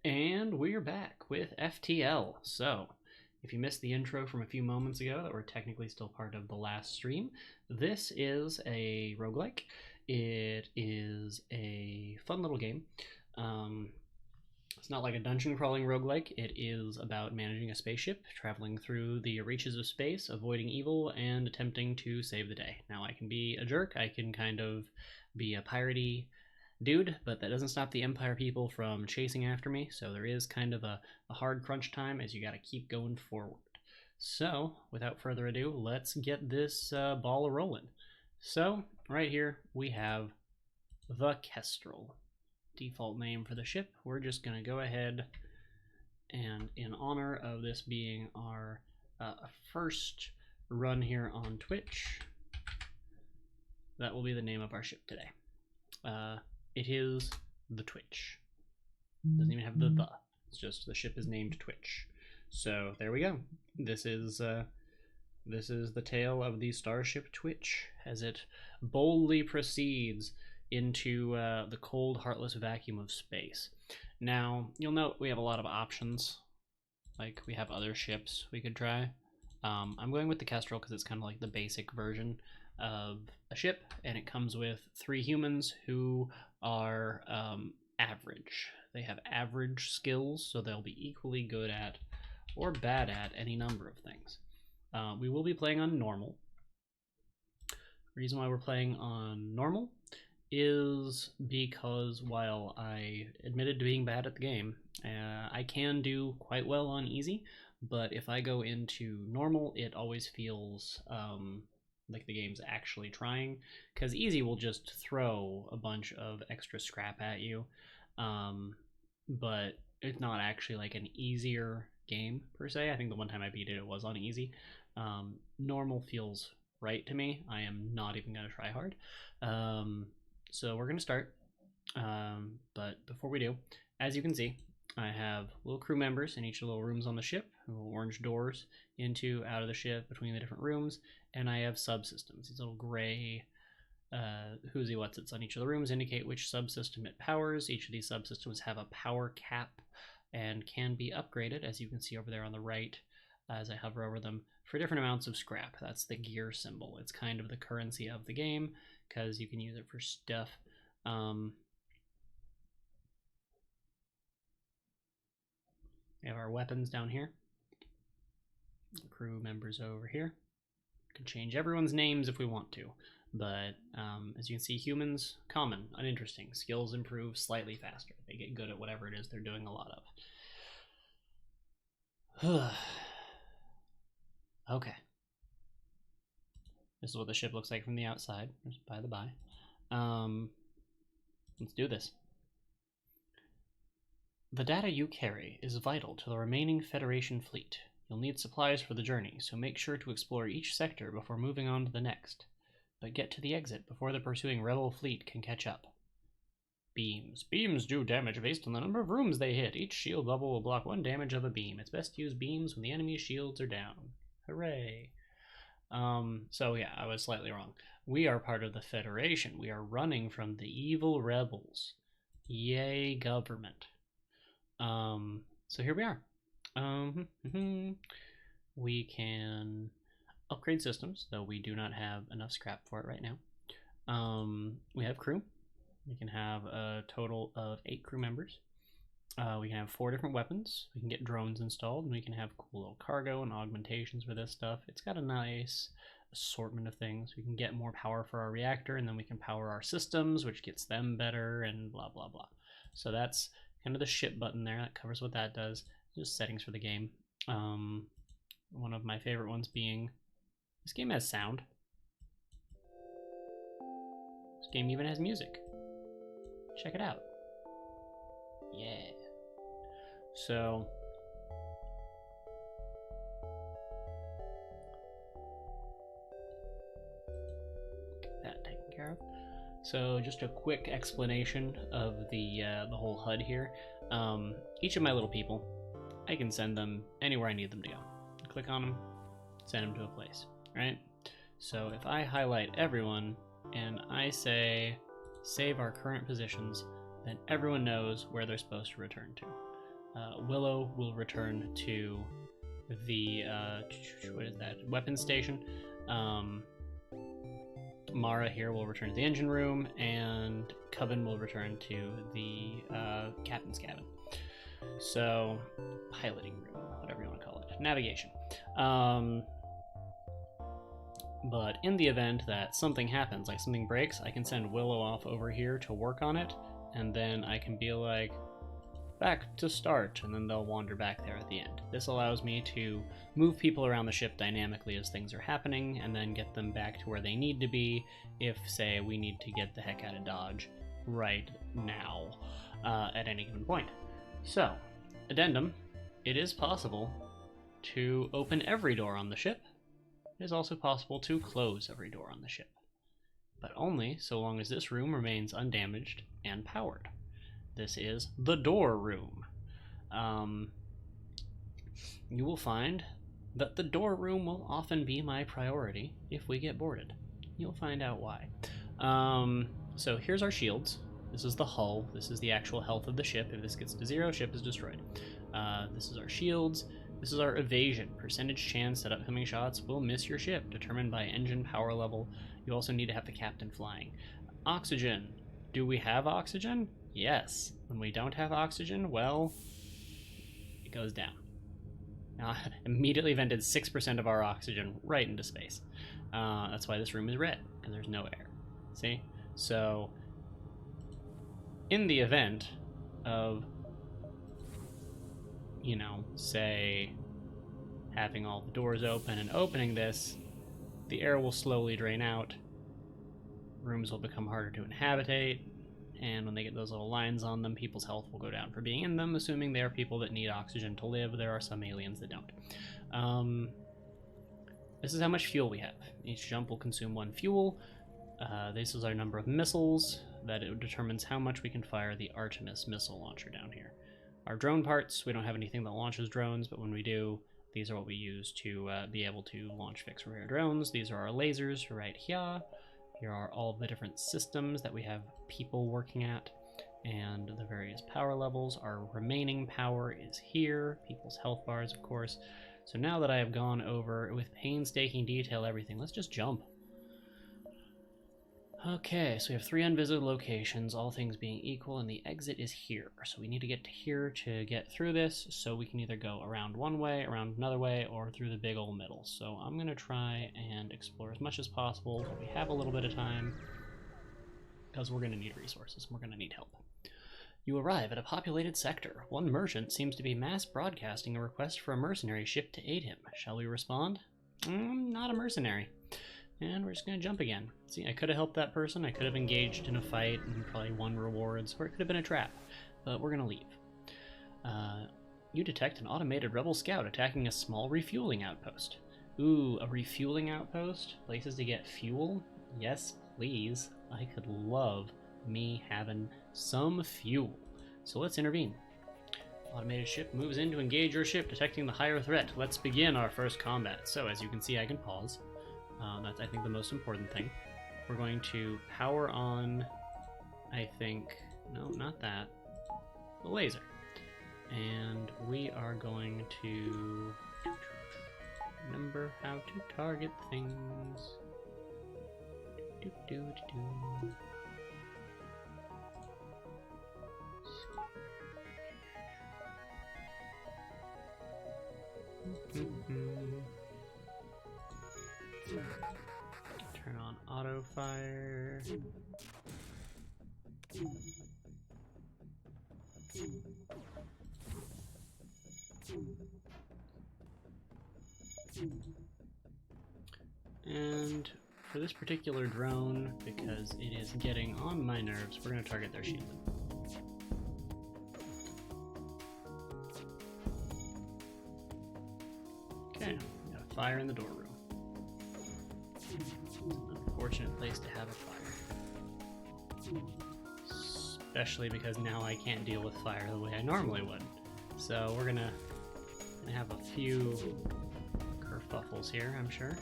And we're back with FTL. So, if you missed the intro from a few moments ago, that we're technically still part of the last stream, this is a roguelike. It is a fun little game. It's not like a dungeon crawling roguelike. It is about managing a spaceship, traveling through the reaches of space, avoiding evil, and attempting to save the day. Now, I can be a jerk. I can kind of be a piratey dude, but that doesn't stop the Empire people from chasing after me, so there is kind of a hard crunch time as you gotta keep going forward. So, without further ado, let's get this ball a rolling. So, right here we have the Kestrel. Default name for the ship. We're just gonna go ahead and, in honor of this being our first run here on Twitch, that will be the name of our ship today. It is the Twitch. Doesn't even have the. It's just the ship is named Twitch. So there we go. This is the tale of the starship Twitch as it boldly proceeds into the cold, heartless vacuum of space. Now you'll note we have a lot of options. Like we have other ships we could try. I'm going with the Kestrel because it's kind of like the basic version of a ship, and it comes with 3 humans who are average. They have average skills, so they'll be equally good at or bad at any number of things. We will be playing on normal. The reason why we're playing on normal is because while I admitted to being bad at the game, I can do quite well on easy, but if I go into normal, it always feels like the game's actually trying, because easy will just throw a bunch of extra scrap at you, but it's not actually like an easier game per se. I think the one time I beat it, it was on easy. Normal feels right to me. I am not even going to try hard. So we're going to start, but before we do, as you can see, I have little crew members in each of the little rooms on the ship, little orange doors into, out of the ship, between the different rooms, and I have subsystems. These little gray who's what's-its on each of the rooms indicate which subsystem it powers. Each of these subsystems have a power cap and can be upgraded, as you can see over there on the right, as I hover over them, for different amounts of scrap. That's the gear symbol. It's kind of the currency of the game, because you can use it for stuff. We have our weapons down here. Crew members over here. We can change everyone's names if we want to, but as you can see, humans, common, uninteresting. Skills improve slightly faster. They get good at whatever it is they're doing a lot of. Okay. This is what the ship looks like from the outside, just by the by. Let's do this. The data you carry is vital to the remaining Federation fleet. You'll need supplies for the journey, so make sure to explore each sector before moving on to the next. But get to the exit before the pursuing Rebel fleet can catch up. Beams. Beams do damage based on the number of rooms they hit. Each shield bubble will block 1 damage of a beam. It's best to use beams when the enemy's shields are down. Hooray. So yeah, I was slightly wrong. We are part of the Federation. We are running from the evil rebels. Yay, government. So here we are. We can upgrade systems, though we do not have enough scrap for it right now. We have crew. We can have a total of 8 crew members. We can have 4 different weapons. We can get drones installed, and we can have cool little cargo and augmentations for this stuff. It's got a nice assortment of things. We can get more power for our reactor, and then we can power our systems, which gets them better, and blah, blah, blah. So that's kind of the ship button there. That covers what that does. Just settings for the game. One of my favorite ones being, this game has sound. This game even has music. Check it out. Yeah. So, get that taken care of. So just a quick explanation of the whole HUD here. Each of my little people, I can send them anywhere I need them to go. Click on them, send them to a place, right? So if I highlight everyone and I say save our current positions, then everyone knows where they're supposed to return to. Willow will return to the what is that? Weapons station. Mara here will return to the engine room, and Coven will return to the captain's cabin. So, piloting room, whatever you want to call it, navigation. But in the event that something happens, like something breaks, I can send Willow off over here to work on it, and then I can be like, back to start, and then they'll wander back there at the end. This allows me to move people around the ship dynamically as things are happening, and then get them back to where they need to be if, say, we need to get the heck out of Dodge right now at any given point. So, addendum, it is possible to open every door on the ship. It is also possible to close every door on the ship, but only so long as this room remains undamaged and powered. This is the door room. You will find that the door room will often be my priority if we get boarded. You'll find out why. So here's our shields. This is the hull. This is the actual health of the ship. If this gets to 0, ship is destroyed. This is our shields. This is our evasion. Percentage chance that upcoming shots will miss your ship, determined by engine power level. You also need to have the captain flying. Oxygen. Do we have oxygen? Yes. When we don't have oxygen, well, it goes down. Now, I immediately vented 6% of our oxygen right into space. That's why this room is red, because there's no air. See? So, in the event of, you know, say, having all the doors open and opening this, the air will slowly drain out, rooms will become harder to inhabitate, and when they get those little lines on them, people's health will go down for being in them, assuming they are people that need oxygen to live. There are some aliens that don't. This is how much fuel we have. Each jump will consume 1 fuel. This is our number of missiles. That it determines how much we can fire the Artemis missile launcher down here. Our drone parts, we don't have anything that launches drones, but when we do, these are what we use to be able to launch, fix, repair drones. These are our lasers right here. Here are all the different systems that we have people working at, and the various power levels. Our remaining power is here, people's health bars, of course. So now that I have gone over with painstaking detail everything, let's just jump. Okay, so we have 3 unvisited locations, all things being equal, and the exit is here. So we need to get to here to get through this, so we can either go around one way, around another way, or through the big old middle. So I'm going to try and explore as much as possible while we have a little bit of time, because we're going to need resources, and we're going to need help. You arrive at a populated sector. One merchant seems to be mass broadcasting a request for a mercenary ship to aid him. Shall we respond? Not a mercenary. And we're just going to jump again. See, I could have helped that person. I could have engaged in a fight and probably won rewards, or it could have been a trap. But we're going to leave. You detect an automated rebel scout attacking a small refueling outpost. Ooh, a refueling outpost? Places to get fuel? Yes, please. I could love me having some fuel. So let's intervene. Automated ship moves in to engage your ship, detecting the higher threat. Let's begin our first combat. So as you can see, I can pause. That's, I think, the most important thing. We're going to power on, I think, no, not that, the laser. And we are going to remember how to target things. Turn on auto fire. And for this particular drone, because it is getting on my nerves, we're going to target their shield. Okay, we got a fire in the door room. Unfortunate place to have a fire. Especially because now I can't deal with fire the way I normally would. So we're gonna have a few kerfuffles here, I'm sure.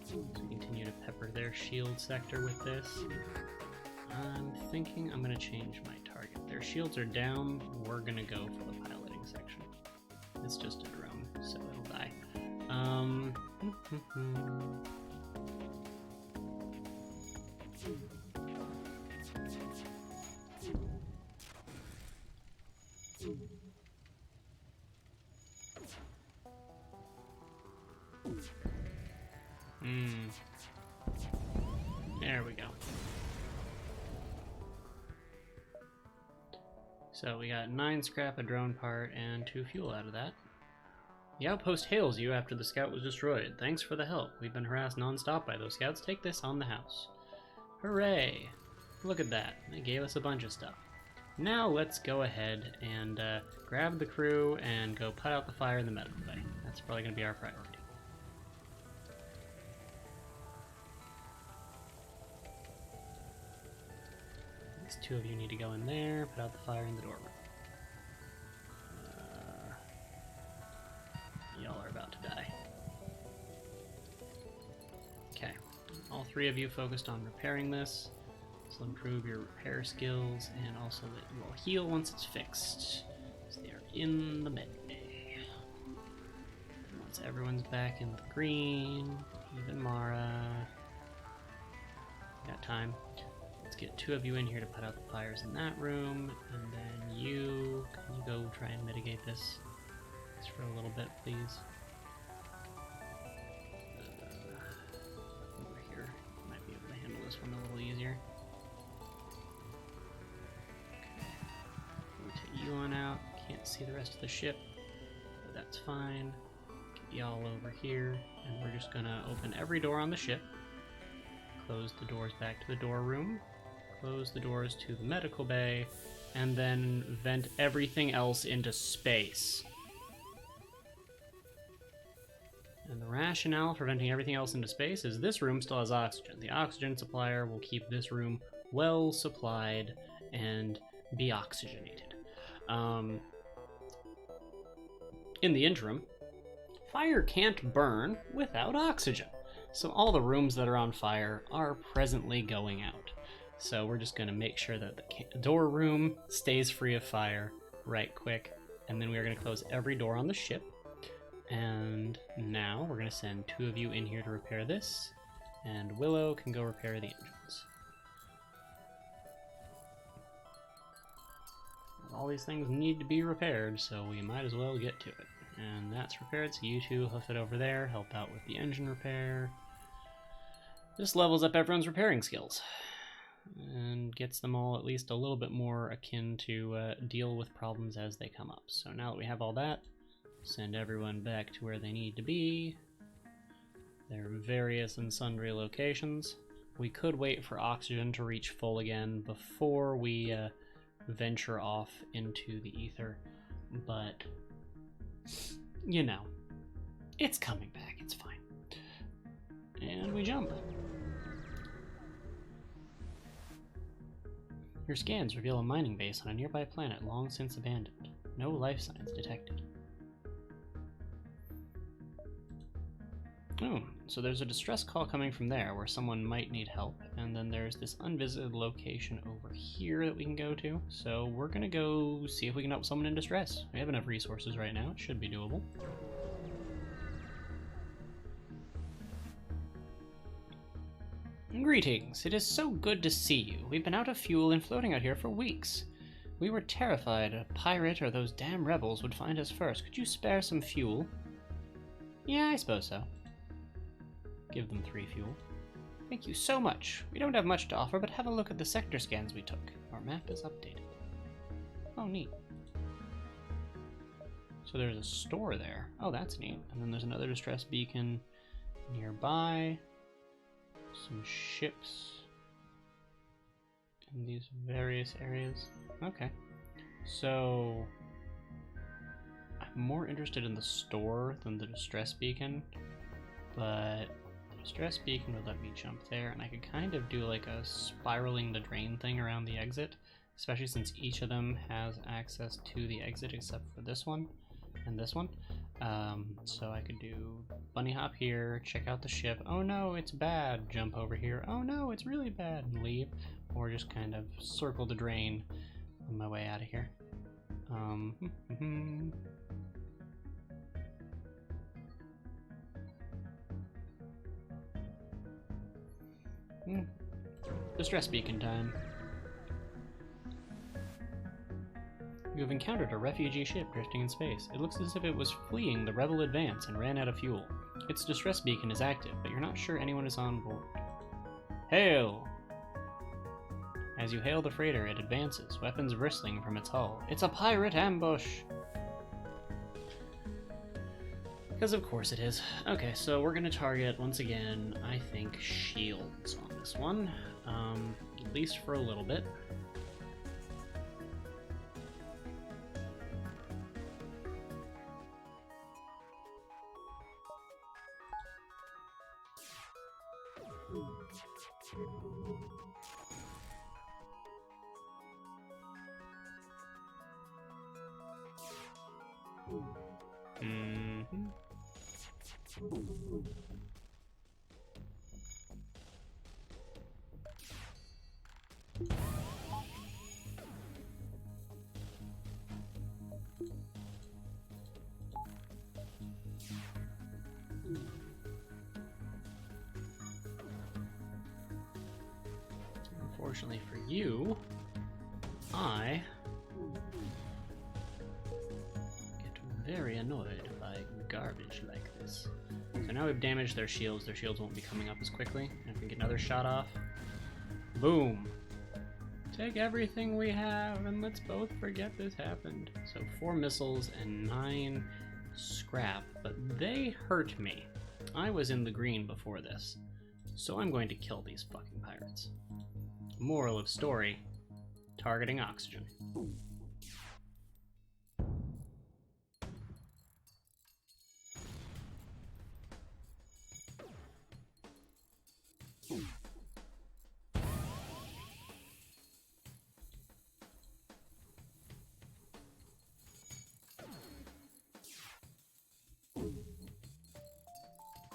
So we continue to pepper their shield sector with this. I'm thinking I'm gonna change my target. Their shields are down, we're gonna go for the piloting section. It's just a drone, so it'll die. There we go. So we got 9 scrap, a drone part, and 2 fuel out of that. The outpost hails you after the scout was destroyed. Thanks for the help. We've been harassed non-stop by those scouts. Take this on the house. Hooray! Look at that. They gave us a bunch of stuff. Now let's go ahead and grab the crew and go put out the fire in the medical bay. That's probably going to be our priority. These 2 of you need to go in there, put out the fire in the doorway. Y'all are about to die. Okay, all 3 of you focused on repairing this. This will improve your repair skills and also let you all heal once it's fixed. So they are in the med bay. Once everyone's back in the green, even Mara. Got time. Let's get 2 of you in here to put out the fires in that room, and then you, can you go try and mitigate this just for a little bit, please? Over here, might be able to handle this one a little easier. Okay, rotate you on out. Can't see the rest of the ship, but that's fine. Get y'all over here, and we're just gonna open every door on the ship. Close the doors back to the door room. Close the doors to the medical bay, and then vent everything else into space. And the rationale for venting everything else into space is this room still has oxygen. The oxygen supplier will keep this room well supplied and be oxygenated. In the interim, fire can't burn without oxygen. So all the rooms that are on fire are presently going out. So we're just going to make sure that the door room stays free of fire right quick. And then we're going to close every door on the ship. And now we're going to send 2 of you in here to repair this. And Willow can go repair the engines. All these things need to be repaired, so we might as well get to it. And that's repaired, so you 2 hoof it over there, help out with the engine repair. This levels up everyone's repairing skills and gets them all at least a little bit more akin to deal with problems as they come up. So now that we have all that, send everyone back to where they need to be. There are various and sundry locations. We could wait for oxygen to reach full again before we venture off into the ether, but you know, it's coming back, it's fine. And we jump. Your scans reveal a mining base on a nearby planet long since abandoned. No life signs detected. Oh, so there's a distress call coming from there where someone might need help, and then there's this unvisited location over here that we can go to. So we're gonna go see if we can help someone in distress. We have enough resources right now, it should be doable. Greetings, it is so good to see you. We've been out of fuel and floating out here for weeks. We were terrified a pirate or those damn rebels would find us first. Could you spare some fuel? Yeah, I suppose so. Give them 3 fuel. Thank you so much. We don't have much to offer, but have a look at the sector scans we took. Our map is updated. Oh, neat. So there's a store there. Oh, that's neat. And then there's another distress beacon nearby. Some ships in these various areas. Okay. So I'm more interested in the store than the distress beacon, but the distress beacon would let me jump there, and I could kind of do like a spiraling the drain thing around the exit, especially since each of them has access to the exit except for this one and this one. So I could do bunny hop here, check out the ship. Oh no, it's bad. Jump over here. Oh no, it's really bad, and leave. Or just kind of circle the drain on my way out of here. Distress beacon time. You have encountered a refugee ship drifting in space. It looks as if it was fleeing the rebel advance and ran out of fuel. Its distress beacon is active, but you're not sure anyone is on board. Hail! As you hail the freighter, it advances, weapons bristling from its hull. It's a pirate ambush! Because of course it is. Okay, so we're gonna target, once again, I think shields on this one. At least for a little bit. Unfortunately for you, I get very annoyed by garbage like this. So now we've damaged their shields won't be coming up as quickly. And if we get another shot off, boom! Take everything we have and let's both forget this happened. So 4 missiles and 9 scrap, but they hurt me. I was in the green before this, so I'm going to kill these fucking pirates. Moral of story, targeting oxygen.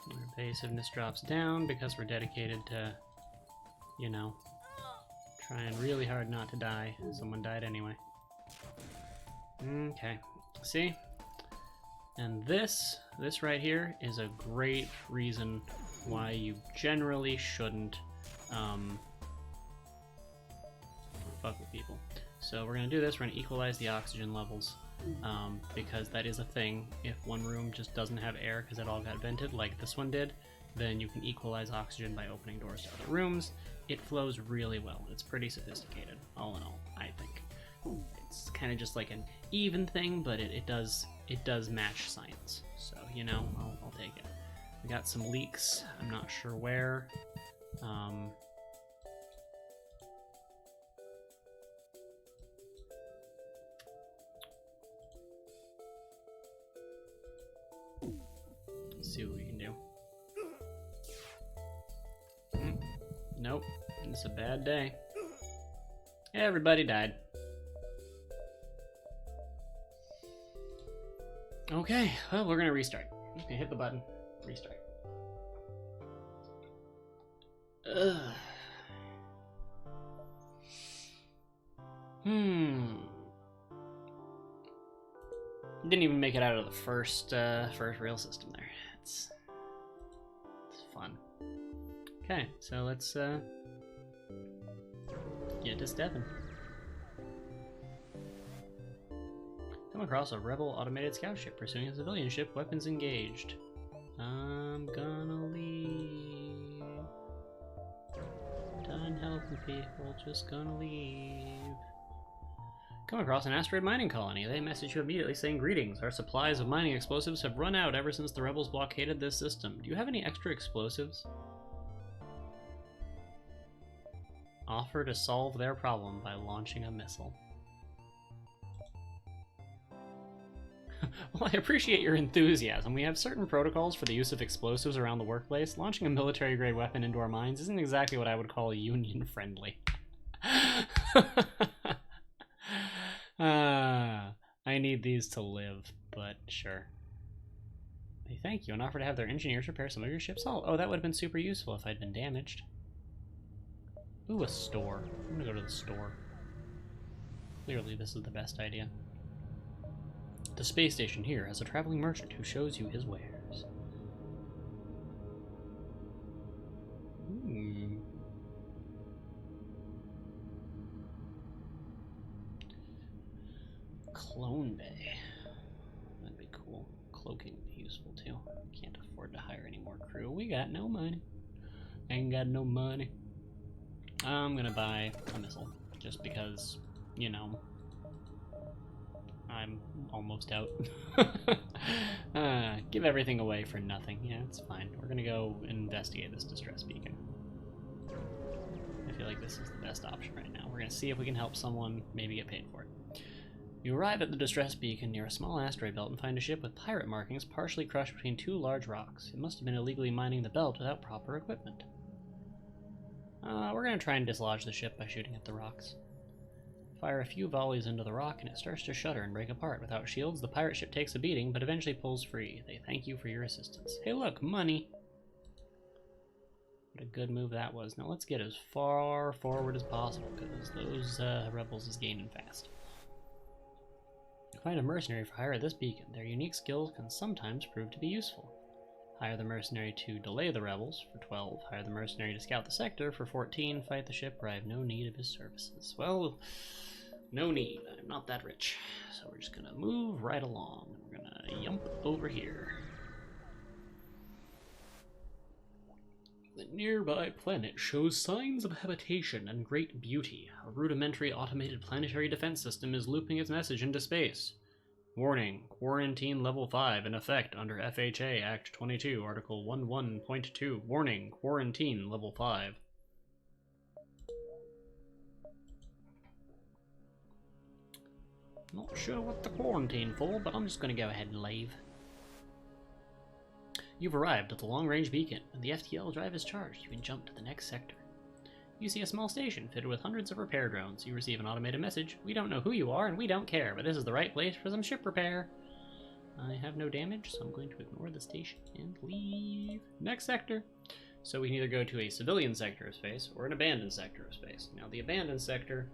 Our evasiveness drops down because we're dedicated to, you know, trying really hard not to die. Someone died anyway. Okay, see? And this right here is a great reason why you generally shouldn't fuck with people. So we're gonna do this, we're gonna equalize the oxygen levels, because that is a thing. If one room just doesn't have air because it all got vented like this one did, then you can equalize oxygen by opening doors to other rooms. It flows really well. It's pretty sophisticated, all in all, I think. It's kind of just like an even thing, but it does match science. So, you know, I'll take it. We got some leaks. I'm not sure where. Let's see what we can do. Nope, it's a bad day. Everybody died. Okay, well, we're gonna restart. Okay, hit the button. Restart. Ugh. Didn't even make it out of the first real system there. It's fun. Okay, so let's get to stepping. Come across a rebel automated scout ship pursuing a civilian ship, weapons engaged. I'm gonna leave. Done helping people, just gonna leave. Come across an asteroid mining colony. They message you immediately saying, "Greetings, our supplies of mining explosives have run out ever since the rebels blockaded this system. Do you have any extra explosives?" Offer to solve their problem by launching a missile. Well, I appreciate your enthusiasm. We have certain protocols for the use of explosives around the workplace. Launching a military-grade weapon into our mines isn't exactly what I would call union-friendly. I need these to live, but sure. Hey, thank you. An offer to have their engineers repair some of your ship's hull. Oh, that would have been super useful if I'd been damaged. Ooh, a store. I'm gonna go to the store. Clearly this is the best idea. The space station here has a traveling merchant who shows you his wares. Clone Bay. That'd be cool. Cloaking would be useful too. Can't afford to hire any more crew. We got no money. Ain't got no money. I'm gonna buy a missile. Just because, you know, I'm almost out. Give everything away for nothing. Yeah, it's fine. We're gonna go investigate this distress beacon. I feel like this is the best option right now. We're gonna see if we can help someone, maybe get paid for it. You arrive at the distress beacon near a small asteroid belt and find a ship with pirate markings partially crushed between two large rocks. It must have been illegally mining the belt without proper equipment. We're gonna try and dislodge the ship by shooting at the rocks. Fire a few volleys into the rock and it starts to shudder and break apart. Without shields, the pirate ship takes a beating, but eventually pulls free. They thank you for your assistance. Hey look, money! What a good move that was. Now let's get as far forward as possible, because those rebels is gaining fast. Find a mercenary for hire at this beacon. Their unique skills can sometimes prove to be useful. Hire the mercenary to delay the rebels for 12. Hire the mercenary to scout the sector for 14. Fight the ship where I have no need of his services. Well, no need. I'm not that rich. So we're just gonna move right along. We're gonna yump over here. The nearby planet shows signs of habitation and great beauty. A rudimentary automated planetary defense system is looping its message into space. Warning, quarantine level 5 in effect under FHA Act 22, Article 11.2. Warning, quarantine level 5. Not sure what the quarantine for, but I'm just going to go ahead and leave. You've arrived at the long-range beacon, and the FTL drive is charged. You can jump to the next sector. You see a small station fitted with hundreds of repair drones. You receive an automated message. We don't know who you are, and we don't care, but this is the right place for some ship repair. I have no damage, so I'm going to ignore the station and leave. Next sector. So we can either go to a civilian sector of space or an abandoned sector of space. Now, the abandoned sector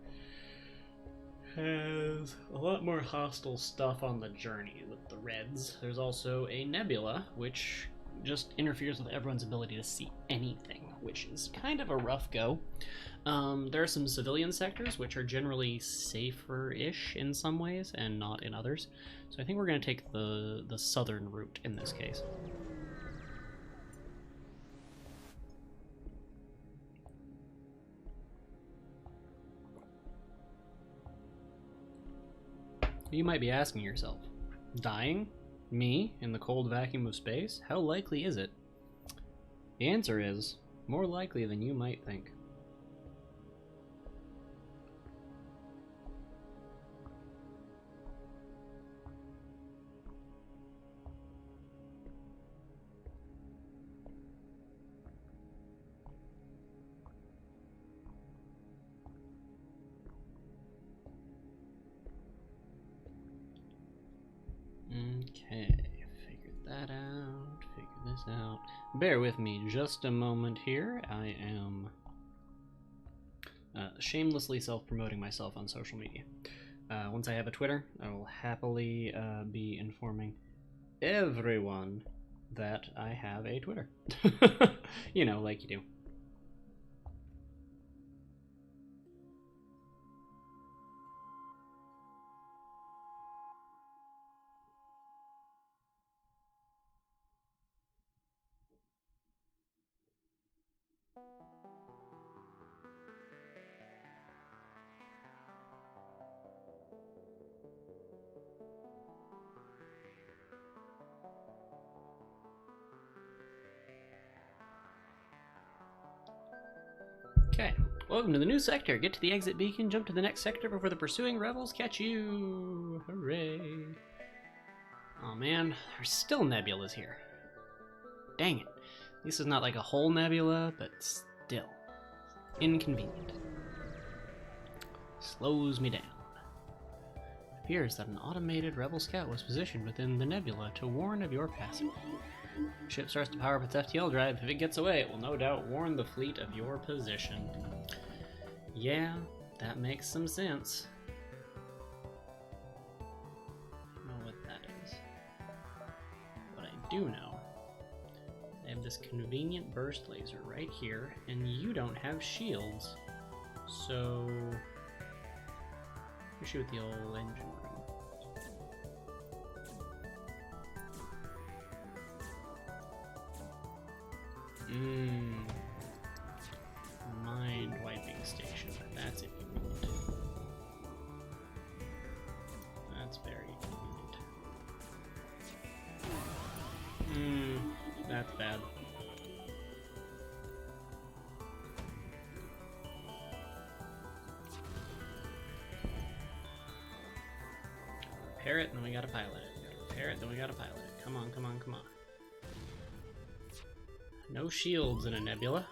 has a lot more hostile stuff on the journey with the Reds. There's also a nebula, which just interferes with everyone's ability to see anything, which is kind of a rough go. There are some civilian sectors, which are generally safer-ish in some ways and not in others. So I think we're going to take the southern route in this case. You might be asking yourself, dying? Me? In the cold vacuum of space? How likely is it? The answer is, more likely than you might think. Okay, figured that out, figure this out. Bear with me just a moment here. I am shamelessly self-promoting myself on social media. Once I have a Twitter, I will happily be informing everyone that I have a Twitter. You know, like you do. Okay, welcome to the new sector. Get to the exit beacon, jump to the next sector before the pursuing rebels catch you. Hooray. Oh man, there's still nebulas here. Dang it. This is not like a whole nebula, but still. Inconvenient. Slows me down. It appears that an automated rebel scout was positioned within the nebula to warn of your passing. The ship starts to power up its FTL drive. If it gets away, it will no doubt warn the fleet of your position. Yeah, that makes some sense. I don't know what that do know. I have this convenient burst laser right here, and you don't have shields. So... we shoot the old engine room. Mind wiping station. That's it you need. That's very convenient. That's bad. Repair it, then we gotta pilot it. We gotta repair it, then we gotta pilot it. Come on, come on, come on. No shields in a nebula.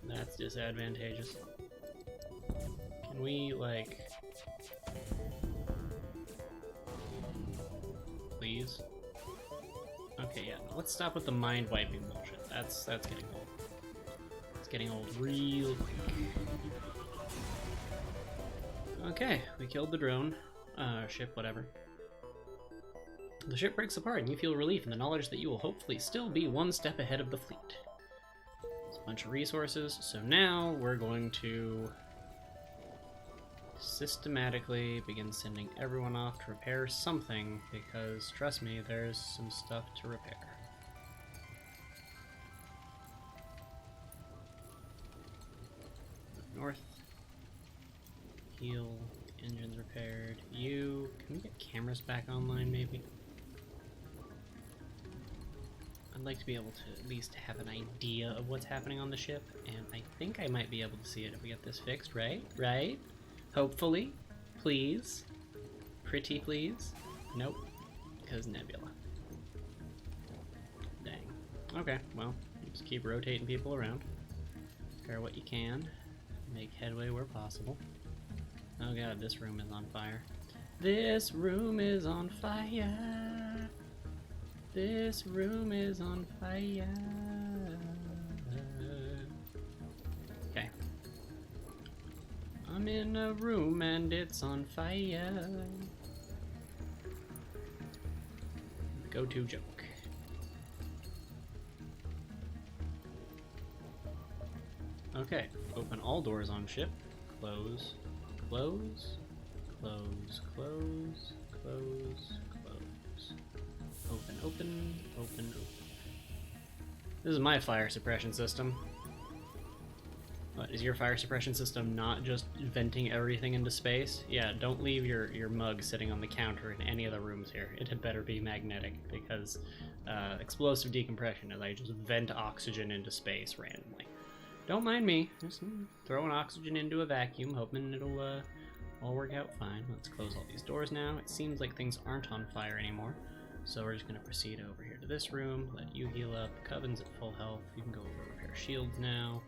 That's disadvantageous. Can we, like... please? Okay, yeah, no, let's stop with the mind-wiping bullshit. That's getting old. It's getting old real quick. Okay, we killed the drone. Ship, whatever. The ship breaks apart and you feel relief in the knowledge that you will hopefully still be one step ahead of the fleet. It's a bunch of resources, so now we're going to systematically begin sending everyone off to repair something, because trust me, there's some stuff to repair. North. Heal. Engines repaired. You... can we get cameras back online, maybe? I'd like to be able to at least have an idea of what's happening on the ship, and I think I might be able to see it if we get this fixed, right? Right? Hopefully. Please. Pretty please. Nope. Because Nebula. Dang. Okay, well, just keep rotating people around. Repair what you can. Make headway where possible. Oh god, this room is on fire. This room is on fire. This room is on fire. Okay. I'm in a room and it's on fire. Go-to joke. Okay, open all doors on ship. Close. Close, close, close, close, close. Open, open, open, open. This is my fire suppression system. What, is your fire suppression system not just venting everything into space? Yeah, don't leave your mug sitting on the counter in any of the rooms here. It had better be magnetic, because explosive decompression is I just vent oxygen into space randomly. Don't mind me, just throwing oxygen into a vacuum, hoping it'll all work out fine. Let's close all these doors now. It seems like things aren't on fire anymore, so we're just going to proceed over here to this room, let you heal up. Coven's at full health. You can go over repair shields now.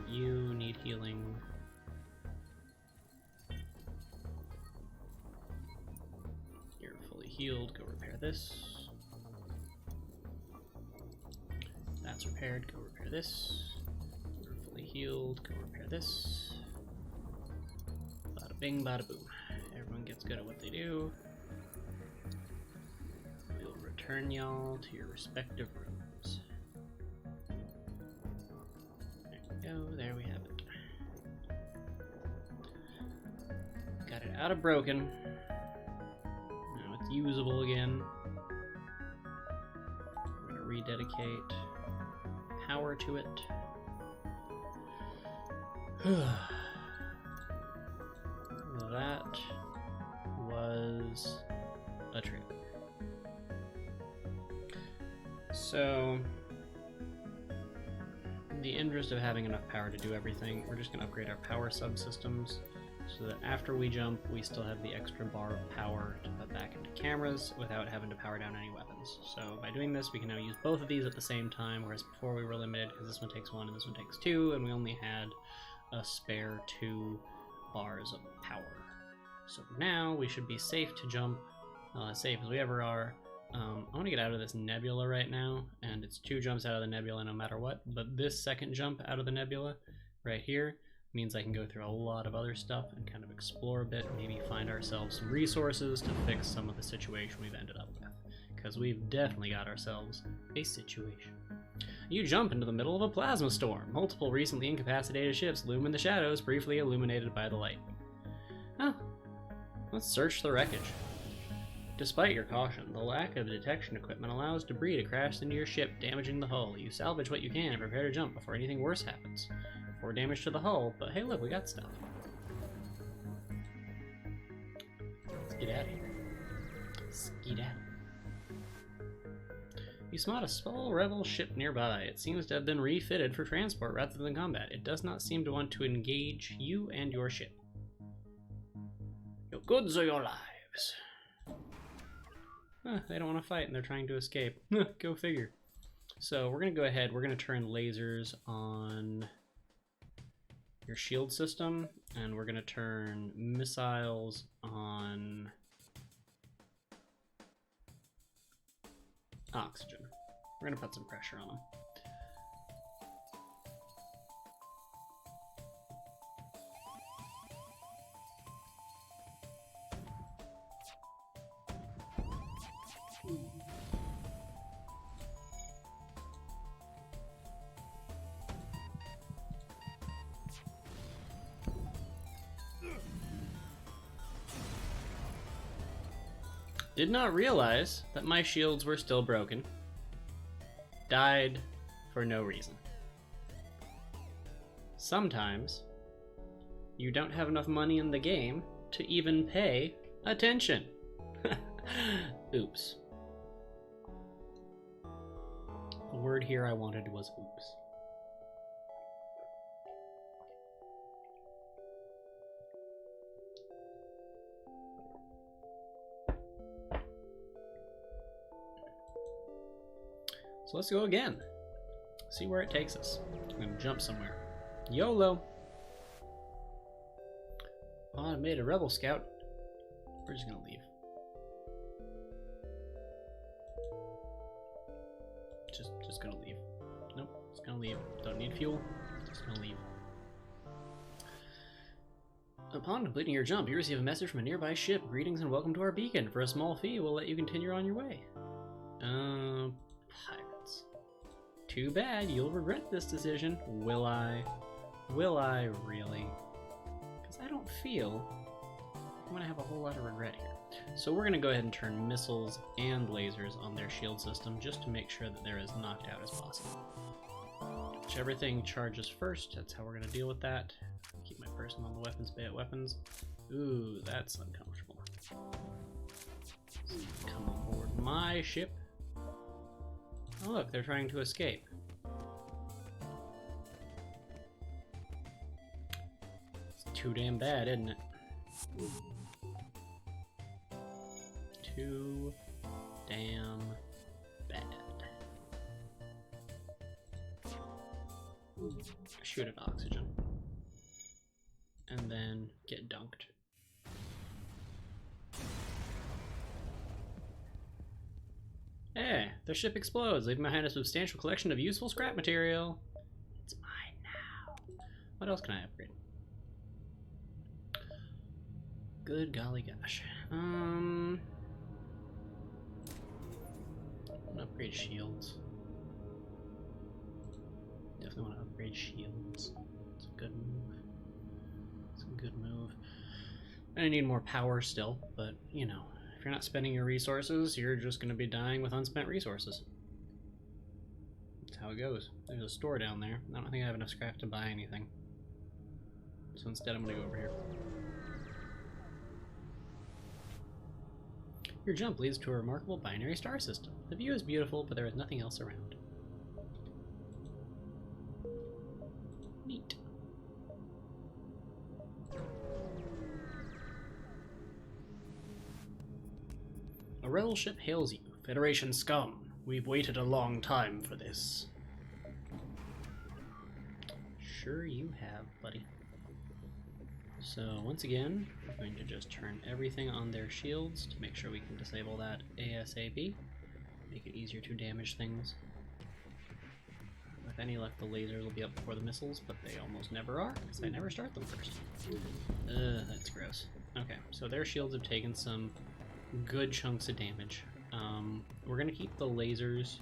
You need healing. You're fully healed. Go repair this. That's repaired. Go repair this. Healed, go repair this. Bada bing, bada boom. Everyone gets good at what they do. We'll return y'all to your respective rooms. There we go, there we have it. Got it out of broken. Now it's usable again. We're gonna rededicate power to it. That was a trip. So, in the interest of having enough power to do everything, we're just going to upgrade our power subsystems so that after we jump, we still have the extra bar of power to put back into cameras without having to power down any weapons. So by doing this, we can now use both of these at the same time, whereas before we were limited because this one takes 1 and this one takes 2, and we only had a spare 2 bars of power. So now we should be safe to jump, as safe as we ever are. I want to get out of this nebula right now, and it's 2 jumps out of the nebula no matter what, but this second jump out of the nebula right here, Means I can go through a lot of other stuff and kind of explore a bit, maybe find ourselves some resources to fix some of the situation we've ended up with. Because we've definitely got ourselves a situation. You jump into the middle of a plasma storm. Multiple recently incapacitated ships loom in the shadows, briefly illuminated by the light. Huh. Let's search the wreckage. Despite your caution, the lack of detection equipment allows debris to crash into your ship, damaging the hull. You salvage what you can and prepare to jump before anything worse happens. 4 damage to the hull, but hey look, we got stuff. Let's get out of here. Skedaddle. You spot a small rebel ship nearby. It seems to have been refitted for transport rather than combat. It does not seem to want to engage you and your ship. Your goods or your lives. They don't want to fight and they're trying to escape. Go figure. So we're going to go ahead. We're going to turn lasers on your shield system, and we're going to turn missiles on oxygen. We're going to put some pressure on them. Did not realize that my shields were still broken. Died for no reason. Sometimes you don't have enough money in the game to even pay attention. Oops. The word here I wanted was oops. So let's go again. See where it takes us. I'm gonna jump somewhere. YOLO! Automated rebel scout. We're just gonna leave. Just gonna leave. Nope, just gonna leave. Don't need fuel. Just gonna leave. Upon completing your jump, you receive a message from a nearby ship. Greetings and welcome to our beacon. For a small fee, we'll let you continue on your way. Pirates. Too bad, you'll regret this decision. Will I? Will I really? Because I don't feel I'm gonna have a whole lot of regret here. So we're gonna go ahead and turn missiles and lasers on their shield system just to make sure that they're as knocked out as possible. Whichever thing charges first, that's how we're gonna deal with that. Keep my person on the weapons bay at weapons. Ooh, that's uncomfortable. Come aboard my ship. Oh look, they're trying to escape. It's too damn bad, isn't it? Too damn bad. Shoot at oxygen. And then get dunked. Hey, their ship explodes, leaving behind a substantial collection of useful scrap material. It's mine now. What else can I upgrade? Good golly gosh. I'm gonna upgrade shields. Definitely want to upgrade shields. It's a good move. It's a good move. I need more power still, but you know, if you're not spending your resources, you're just going to be dying with unspent resources. That's how it goes. There's a store down there. I don't think I have enough scrap to buy anything. So instead I'm going to go over here. Your jump leads to a remarkable binary star system. The view is beautiful, but there is nothing else around. Neat. A rebel ship hails you. Federation scum. We've waited a long time for this. Sure you have, buddy. So once again, we're going to just turn everything on their shields to make sure we can disable that ASAP. Make it easier to damage things. With any luck, the lasers will be up before the missiles, but they almost never are, because I never start them first. That's gross. Okay, so their shields have taken some good chunks of damage. We're going to keep the lasers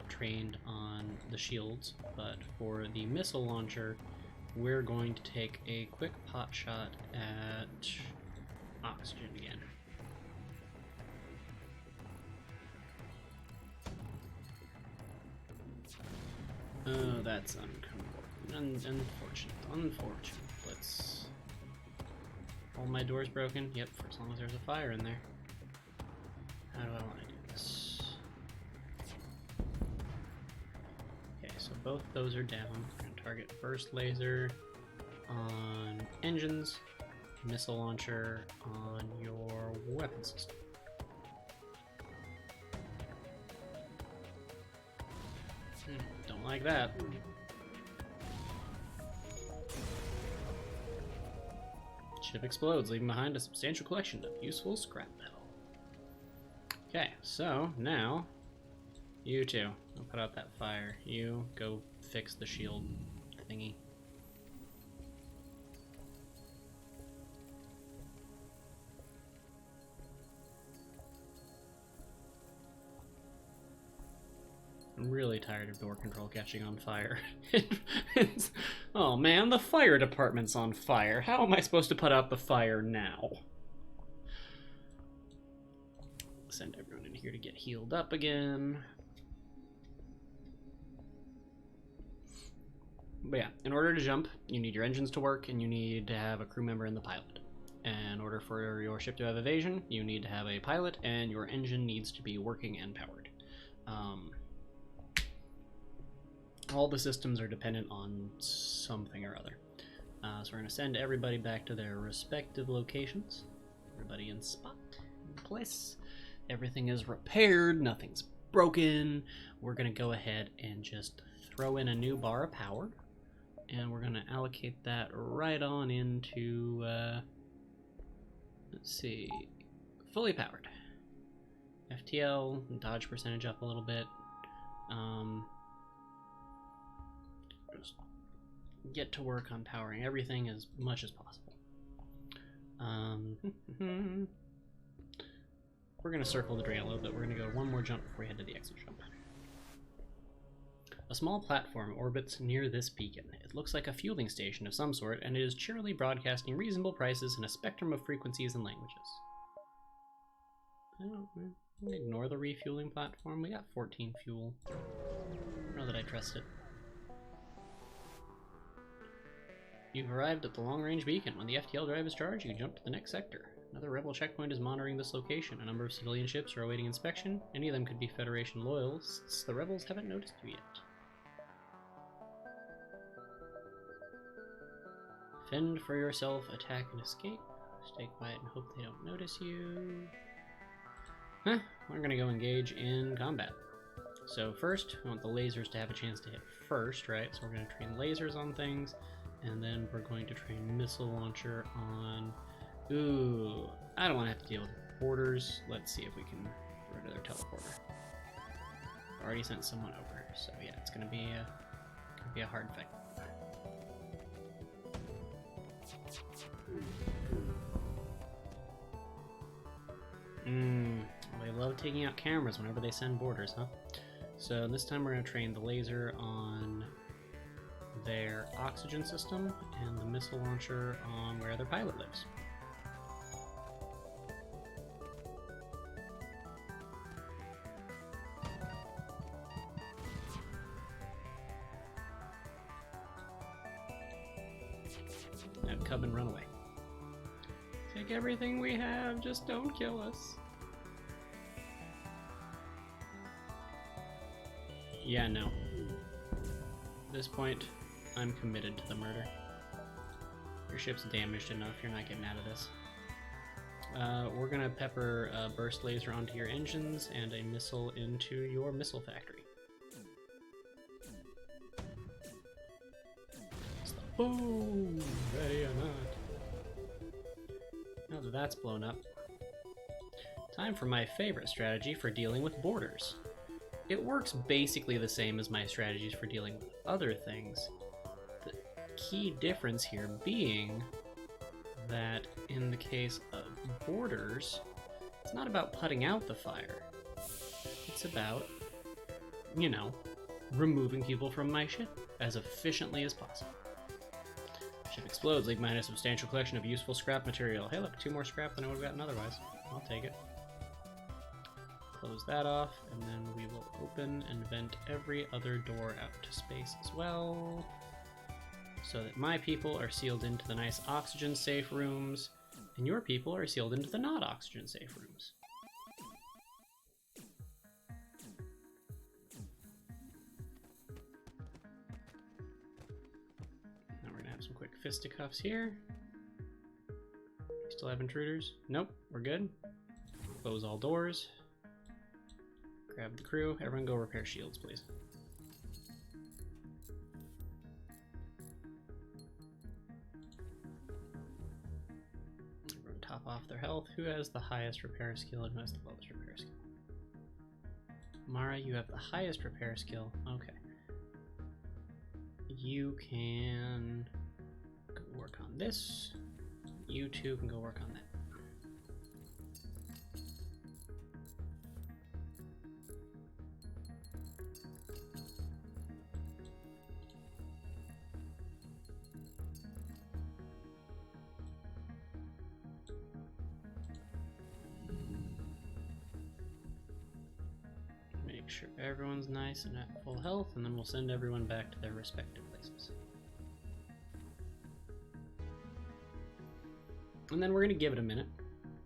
trained on the shields, but for the missile launcher, we're going to take a quick pot shot at oxygen again. Oh, that's unfortunate. Let's... All my doors broken? Yep, for as long as there's a fire in there. How do I want to do this? Okay, so both those are down. We're going to target first laser on engines, missile launcher on your weapon system. Don't like that. Ship explodes, leaving behind a substantial collection of useful scrap metal. Okay, so now you two, I'll put out that fire. You go fix the shield thingy. I'm really tired of door control catching on fire. Oh man, the fire department's on fire. How am I supposed to put out the fire now? Send everyone in here to get healed up again. But yeah, in order to jump, you need your engines to work and you need to have a crew member in the pilot. And in order for your ship to have evasion, you need to have a pilot and your engine needs to be working and powered. All the systems are dependent on something or other. So we're going to send everybody back to their respective locations. Everybody in spot, in place. Everything is repaired, nothing's broken. We're going to go ahead and just throw in a new bar of power. And we're going to allocate that right on into, let's see, fully powered. FTL, dodge percentage up a little bit. Just get to work on powering everything as much as possible. We're going to circle the drain a little bit. We're going to go one more jump before we head to the exit jump. A small platform orbits near this beacon. It looks like a fueling station of some sort, and it is cheerily broadcasting reasonable prices in a spectrum of frequencies and languages. Ignore the refueling platform. We got 14 fuel. I don't know that I trust it. You've arrived at the long-range beacon. When the FTL drive is charged, you jump to the next sector. Another rebel checkpoint is monitoring this location. A number of civilian ships are awaiting inspection. Any of them could be Federation loyalists. The rebels haven't noticed you yet. Fend for yourself, attack and escape. Stay quiet and hope they don't notice you. We're gonna go engage in combat. So first, we want the lasers to have a chance to hit first, right? So we're gonna train lasers on things. And then we're going to train missile launcher on... Ooh, I don't want to have to deal with borders. Let's see if we can get rid of their teleporter. Already sent someone over, so yeah, it's gonna be a hard fight. They love taking out cameras whenever they send borders, huh? So this time we're gonna train the laser on their oxygen system and the missile launcher on where their pilot lives. Now Cub and run away. Take everything we have, just don't kill us. Yeah, no. At this point, I'm committed to the murder. Your ship's damaged enough, you're not getting out of this. We're gonna pepper a burst laser onto your engines and a missile into your missile factory. Boom! Ready or not. Now that that's blown up, time for my favorite strategy for dealing with borders. it works basically the same as my strategies for dealing with other things. The key difference here being that in the case of borders, it's not about putting out the fire. It's about, you know, removing people from my ship as efficiently as possible. Ship explodes, leaving behind a substantial collection of useful scrap material. Hey look, 2 more scrap than I would have gotten otherwise. I'll take it. Close that off, and then we will open and vent every other door out to space as well, so that my people are sealed into the nice oxygen-safe rooms, and your people are sealed into the not oxygen-safe rooms. Now we're gonna have some quick fisticuffs here. We still have intruders? Nope, we're good. Close all doors. Grab the crew. Everyone go repair shields, please. Everyone top off their health. Who has the highest repair skill and who has the lowest repair skill? Mara, you have the highest repair skill. Okay. You can go work on this. You two can go work on that. Make sure everyone's nice and at full health, and then we'll send everyone back to their respective places. And then we're going to give it a minute,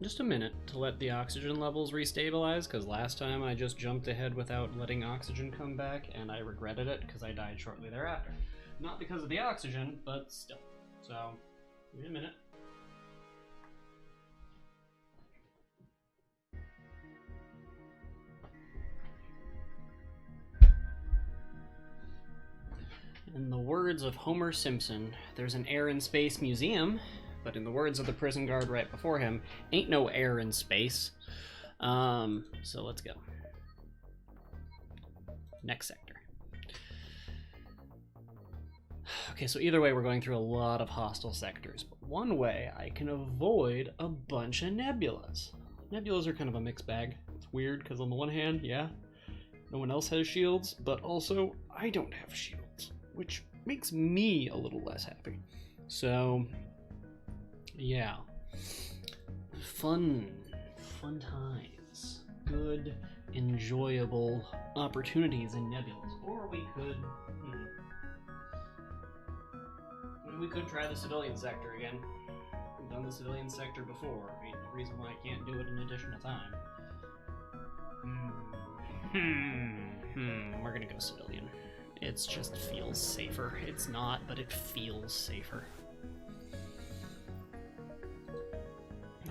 just a minute, to let the oxygen levels restabilize, because last time I just jumped ahead without letting oxygen come back, and I regretted it because I died shortly thereafter. Not because of the oxygen, but still. So, give me a minute. In the words of Homer Simpson, there's an air in space museum, but in the words of the prison guard right before him, ain't no air in space. So let's go. Next sector. Okay, so either way, we're going through a lot of hostile sectors, but one way I can avoid a bunch of nebulas. Nebulas are kind of a mixed bag. It's weird, because on the one hand, yeah, no one else has shields, but also I don't have shields, which makes me a little less happy. So, yeah. Fun times. Good, enjoyable opportunities in nebulas. Or we could, we could try the civilian sector again. We've done the civilian sector before. Ain't no reason why I can't do it an additional time. We're gonna go civilian. It just feels safer. It's not, but it feels safer.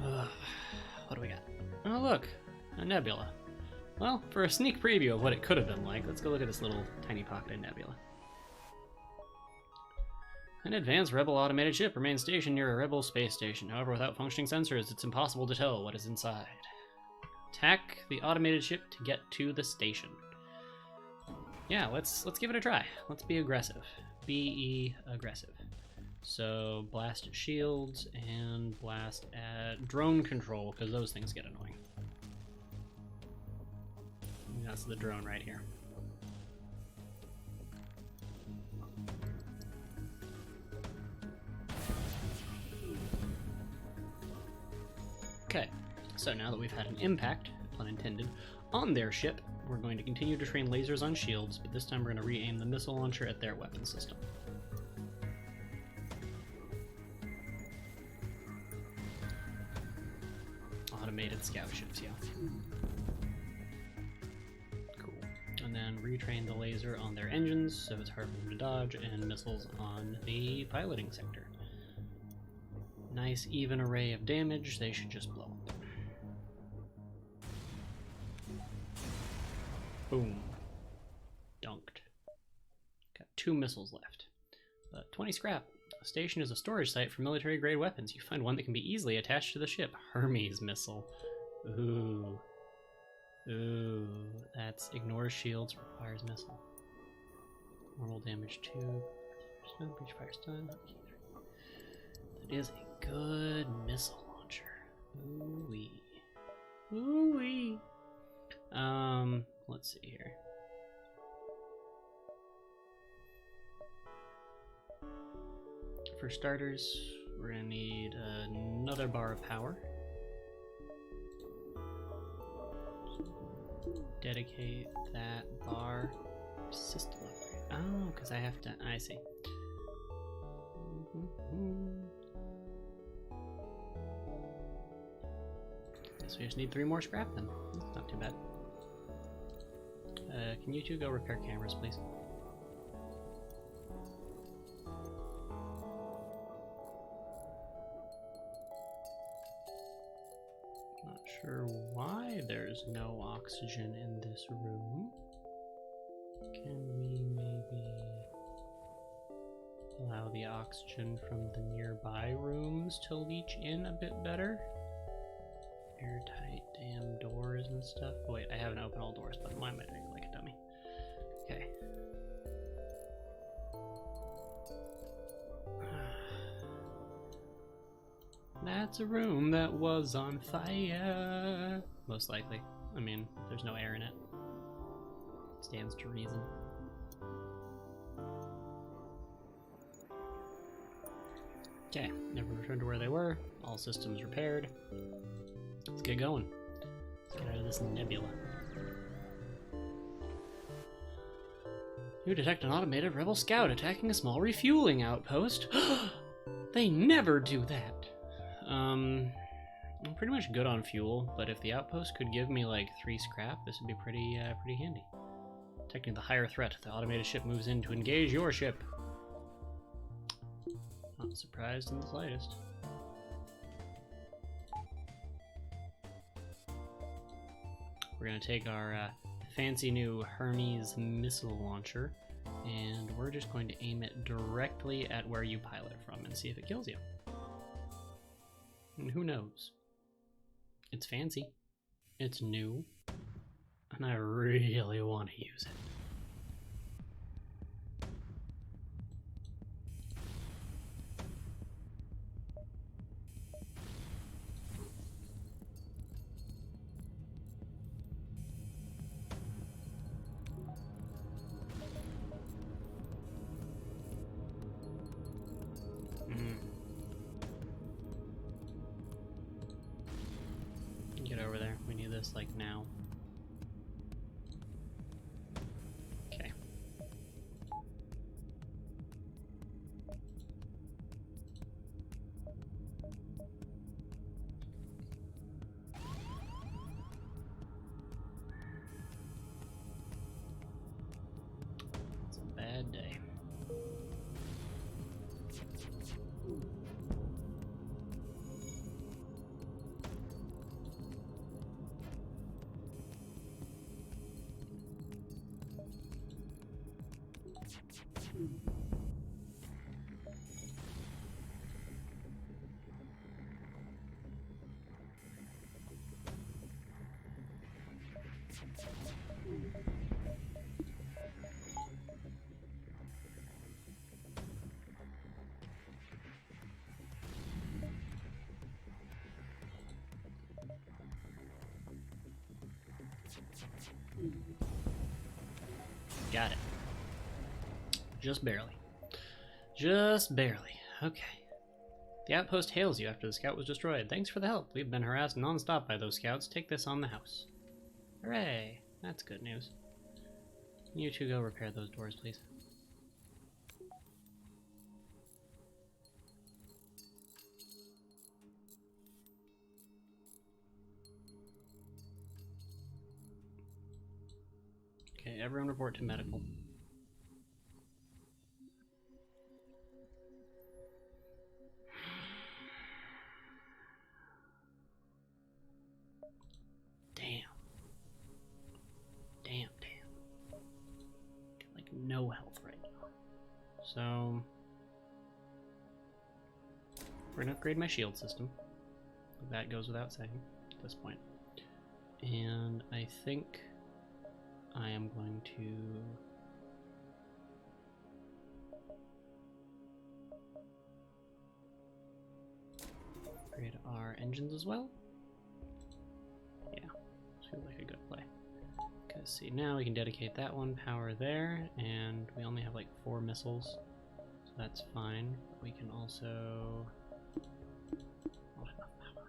What do we got? Oh look, a nebula. Well, for a sneak preview of what it could have been like, let's go look at this little tiny pocket of nebula. An advanced Rebel automated ship remains stationed near a Rebel space station. However, without functioning sensors, it's impossible to tell what is inside. Attack the automated ship to get to the station. Yeah, let's give it a try. Let's be aggressive. Be aggressive. So blast at shields and blast at drone control, because those things get annoying. That's the drone right here. Okay, so now that we've had an impact, pun intended, on their ship, we're going to continue to train lasers on shields, but this time we're going to re-aim the missile launcher at their weapon system. Automated scout ships, yeah. Cool. And then retrain the laser on their engines, so it's hard for them to dodge, and missiles on the piloting sector. Nice even array of damage, they should just blow up. Boom. Dunked. Got 2 missiles left. 20 scrap. A station is a storage site for military-grade weapons. You find one that can be easily attached to the ship. Hermes missile. Ooh. Ooh, that's ignore shields, requires missile. Normal damage 2. Stun, breach fire stun. That is a good missile launcher. Ooh-wee. Ooh-wee. Let's see here. For starters, we're gonna need another bar of power. Dedicate that bar. System upgrade. Oh, because I have to. I see. Guess we just need 3 more scrap then. That's not too bad. Can you two go repair cameras, please? Not sure why there's no oxygen in this room. Can we maybe allow the oxygen from the nearby rooms to leach in a bit better? Airtight damn doors and stuff. Oh, wait, I haven't opened all doors, but why am I doing it like a dummy? Okay. That's a room that was on fire. Most likely. I mean, there's no air in it. Stands to reason. Okay, never returned to where they were. All systems repaired. Let's get going. Let's get out of this nebula. You detect an automated rebel scout attacking a small refueling outpost. They never do that. I'm pretty much good on fuel, but if the outpost could give me like 3 scrap, this would be pretty handy. Detecting the higher threat, the automated ship moves in to engage your ship. Not surprised in the slightest. We're gonna take our fancy new Hermes missile launcher, and we're just going to aim it directly at where you pilot from and see if it kills you. And who knows? It's fancy, it's new, and I really want to use it. Get over there. We need this like now. Okay. It's a bad day. Got it. Just barely. Just barely. Okay. The outpost hails you after the scout was destroyed. Thanks for the help. We've been harassed non-stop by those scouts. Take this on the house. Hooray. That's good news. You two go repair those doors, please. Okay, everyone report to medical. Damn. Got like no health right now. So we're gonna upgrade my shield system. That goes without saying at this point. And I think I am going to upgrade our engines as well. Yeah, feels like a good play. Because see, now we can dedicate that one power there, and we only have like 4 missiles, so that's fine. But we can also... not enough power.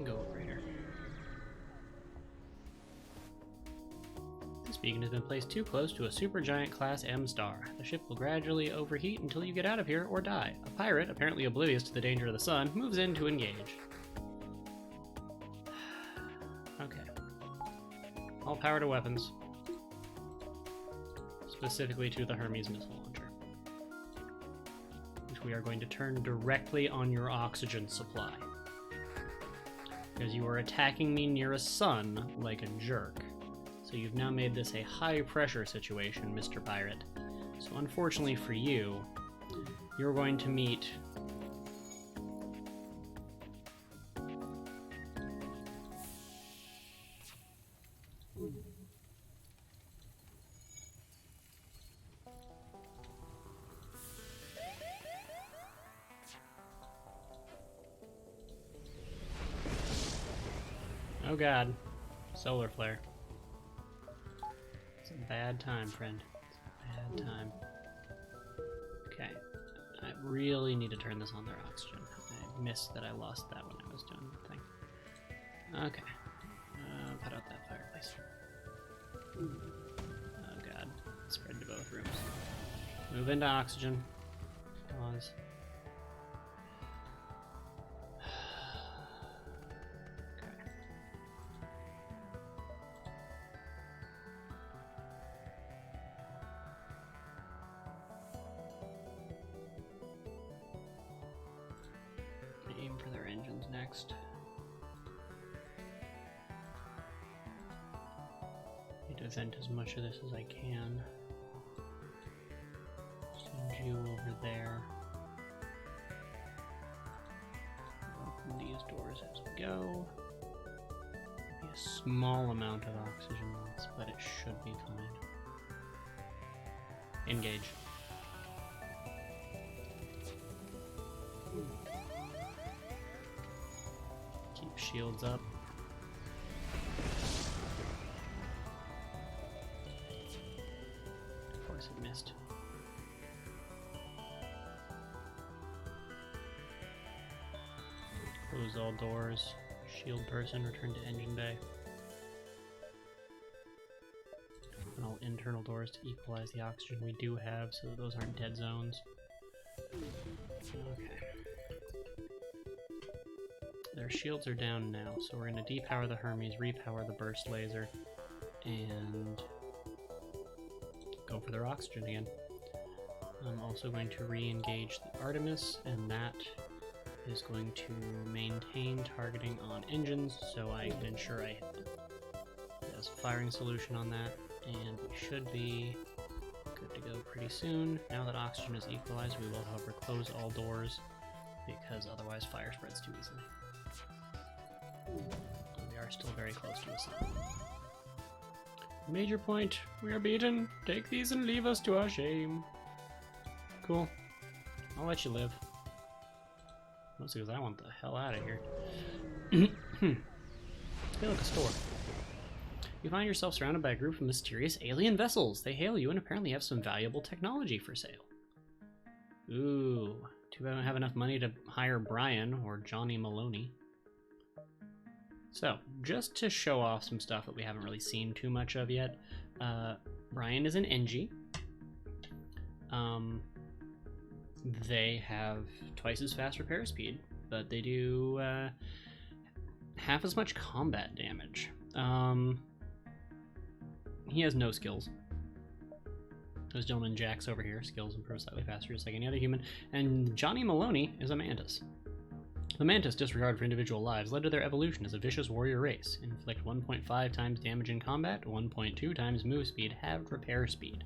Go operator. This beacon has been placed too close to a supergiant class M star. The ship will gradually overheat until you get out of here or die. A pirate, apparently oblivious to the danger of the sun, moves in to engage. Okay. All power to weapons. Specifically to the Hermes missile launcher, which we are going to turn directly on your oxygen supply. Because you are attacking me near a sun like a jerk. So you've now made this a high pressure situation, Mr. Pirate. So unfortunately for you, you're going to meet oh god, solar flare. It's a bad time, friend. It's a bad time. Okay, I really need to turn this on their oxygen. I missed that I lost that when I was doing the thing. Okay, put out that fireplace. Oh god, spread to both rooms. Move into oxygen. Pause. Aim for their engines next. Need to vent as much of this as I can. Send you over there. Open these doors as we go. Be a small amount of oxygen loss, but it should be fine. Engage. Keep shields up. Of course it missed. Close all doors. Shield person, return to engine bay. Open all internal doors to equalize the oxygen we do have so that those aren't dead zones. Okay. Their shields are down now, so we're going to depower the Hermes, repower the burst laser, and go for their oxygen again. I'm also going to re-engage the Artemis, and that is going to maintain targeting on engines, so I can ensure I hit them. There's a firing solution on that, and we should be good to go pretty soon. Now that oxygen is equalized, we will, however, close all doors, because otherwise fire spreads too easily. We are still very close to the sun. Major point, we are beaten. Take these and leave us to our shame. Cool. I'll let you live. Mostly because I want the hell out of here. Hey, look, a store. You find yourself surrounded by a group of mysterious alien vessels. They hail you and apparently have some valuable technology for sale. Ooh, too bad I don't have enough money to hire Brian or Johnny Maloney. So, just to show off some stuff that we haven't really seen too much of yet, Brian is an NG. They have twice as fast repair speed, but they do half as much combat damage. He has no skills. This gentleman Jack's over here. Skills improve slightly faster, just like any other human. And Johnny Maloney is a mantis. The mantis, disregard for individual lives, led to their evolution as a vicious warrior race. Inflict 1.5 times damage in combat, 1.2 times move speed, halved repair speed.